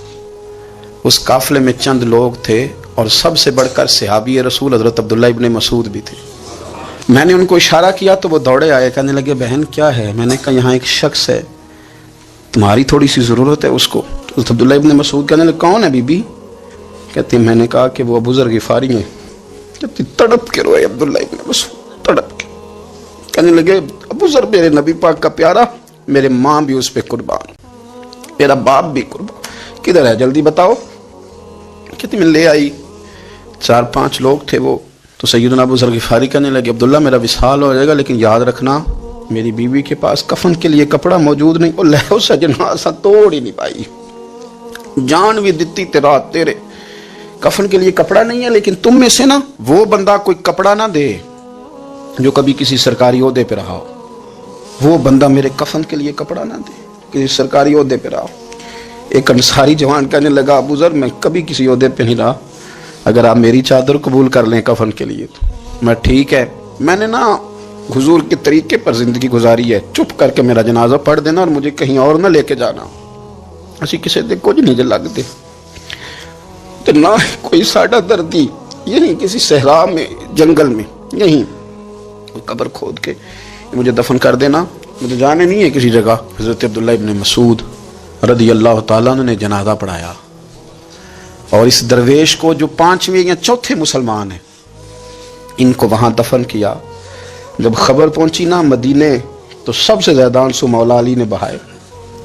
اس قافلے میں چند لوگ تھے اور سب سے بڑھ کر صحابی رسول حضرت عبداللہ ابن مسعود بھی تھے. میں نے ان کو اشارہ کیا تو وہ دوڑے آئے، کہنے لگے بہن کیا ہے؟ میں نے کہا یہاں ایک شخص ہے، تمہاری تھوڑی سی ضرورت ہے اس کو. تو عبداللہ ابن مسعود کہنے لگے کون ہے بی بی؟ کہتی میں نے کہا کہ وہ ابو ذر غفاری ہیں. کہتی تڑپ کے روئے عبداللہ ابن مسعود، تڑپ کے کہنے لگے ابو ذر میرے نبی پاک کا پیارا، میرے ماں بھی اس پہ قربان، میرا باپ بھی قربان، کدھر ہے جلدی بتاؤ. کہتی میں لے آئی. 4-5 لوگ تھے وہ. تو سیدنا ابو ذر غفاری کہنے لگے عبداللہ میرا وصال ہو جائے گا لیکن یاد رکھنا میری بیوی کے پاس کفن کے لیے کپڑا موجود نہیں. وہ لہو سجنا سا توڑ ہی نہیں پائی، جان بھی دیتی تیرا تیرے، کفن کے لیے کپڑا نہیں ہے. لیکن تم میں سے نا وہ بندہ کوئی کپڑا نہ دے جو کبھی کسی سرکاری عہدے پہ رہا ہو، وہ بندہ میرے کفن کے لیے کپڑا نہ دے کسی سرکاری عہدے پہ رہا ہو. ایک انصاری جوان کہنے لگا ابو ذر میں کبھی کسی عہدے پہ نہیں رہا، اگر آپ میری چادر قبول کر لیں کفن کے لیے تو میں ٹھیک ہے. میں نے نا حضور کے طریقے پر زندگی گزاری ہے، چپ کر کے میرا جنازہ پڑھ دینا اور مجھے کہیں اور نہ لے کے جانا، اسی کسی دے کچھ نہیں لگتے تو نہ کوئی ساڈا دردی. یہیں کسی صحرا میں جنگل میں یہیں کوئی قبر کھود کے مجھے دفن کر دینا، مجھے جانے نہیں ہے کسی جگہ. حضرت عبداللہ ابن مسعود رضی اللہ تعالیٰ عنہ نے جنازہ پڑھایا، اور اس درویش کو جو 5ویں یا 4تھے مسلمان ہیں ان کو وہاں دفن کیا. جب خبر پہنچی نا مدینے تو سب سے زیادہ آنسو مولا علی نے بہائے،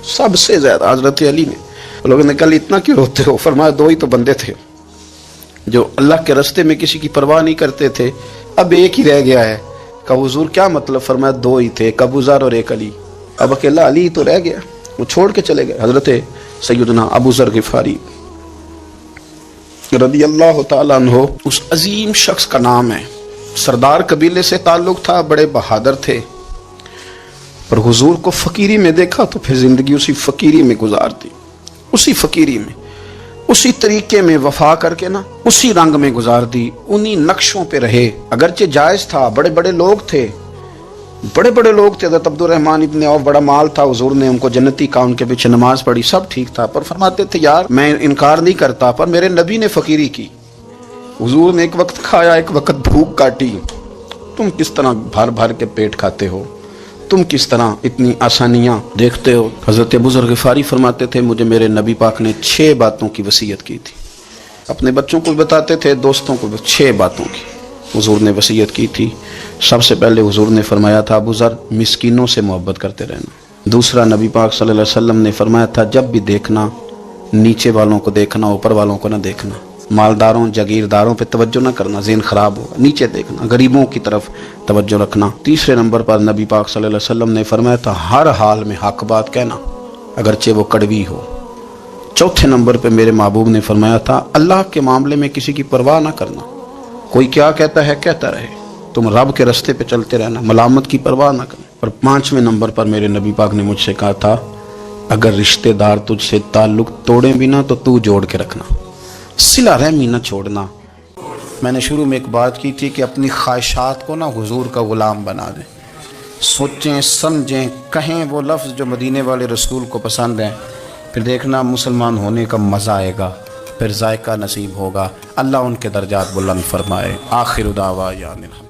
سب سے زیادہ حضرت علی نے. لوگوں نے کہا اتنا کیوں روتے ہو؟ فرمایا 2 ہی تو بندے تھے جو اللہ کے راستے میں کسی کی پرواہ نہیں کرتے تھے، اب ایک ہی رہ گیا ہے. کہا حضور کیا مطلب؟ فرمایا 2 ہی تھے، ایک ابو ذر اور ایک علی، اب اکیلا علی تو رہ گیا، وہ چھوڑ کے چلے گئے. حضرت سیدنا ابو ذر غفاری رضی اللہ تعالیٰ عنہ اس عظیم شخص کا نام ہے. سردار قبیلے سے تعلق تھا، بڑے بہادر تھے، پر حضور کو فقیری میں دیکھا تو پھر زندگی اسی فقیری میں گزار دی، اسی فقیری میں، اسی طریقے میں وفا کر کے نا اسی رنگ میں گزار دی، انہی نقشوں پہ رہے. اگرچہ جائز تھا، بڑے بڑے لوگ تھے، بڑے بڑے لوگ تھے. حضرت عبد الرحمن ابن عوف بڑا مال تھا، حضور نے ان کو جنتی کہا، ان کے پیچھے نماز پڑھی، سب ٹھیک تھا. پر فرماتے تھے یار میں انکار نہیں کرتا، پر میرے نبی نے فقیری کی، حضور نے ایک وقت کھایا ایک وقت بھوک کاٹی، تم کس طرح بھر بھر کے پیٹ کھاتے ہو، تم کس طرح اتنی آسانیاں دیکھتے ہو. حضرت ابو ذر غفاری فرماتے تھے مجھے میرے نبی پاک نے 6 باتوں کی وصیت کی تھی، اپنے بچوں کو بتاتے تھے، دوستوں کو 6 باتوں کی حضور نے وصیت کی تھی. سب سے پہلے حضور نے فرمایا تھا ابو ذر مسکینوں سے محبت کرتے رہنا. دوسرا نبی پاک صلی اللہ علیہ وسلم نے فرمایا تھا جب بھی دیکھنا نیچے والوں کو دیکھنا، اوپر والوں کو نہ دیکھنا، مالداروں جاگیرداروں پہ توجہ نہ کرنا، ذہن خراب ہوگا، نیچے دیکھنا، غریبوں کی طرف توجہ رکھنا. تیسرے نمبر پر نبی پاک صلی اللہ علیہ وسلم نے فرمایا تھا ہر حال میں حق بات کہنا اگرچہ وہ کڑوی ہو. چوتھے نمبر پہ میرے محبوب نے فرمایا تھا اللہ کے معاملے میں کسی کی پرواہ نہ کرنا، کوئی کیا کہتا ہے کہتا رہے، تم رب کے راستے پہ چلتے رہنا، ملامت کی پرواہ نہ کرنا. اور 5ویں نمبر پر میرے نبی پاک نے مجھ سے کہا تھا اگر رشتہ دار تجھ سے تعلق توڑیں بھی نہ تو جوڑ کے رکھنا، صلہ رحمی نہ چھوڑنا. میں نے شروع میں ایک بات کی تھی کہ اپنی خواہشات کو نا حضور کا غلام بنا دیں، سوچیں سمجھیں کہیں وہ لفظ جو مدینے والے رسول کو پسند ہیں، پھر دیکھنا مسلمان ہونے کا مزہ آئے گا. پھر ذائقہ نصیب ہوگا۔ اللہ ان کے درجات بلند فرمائے۔ آخر دعوانا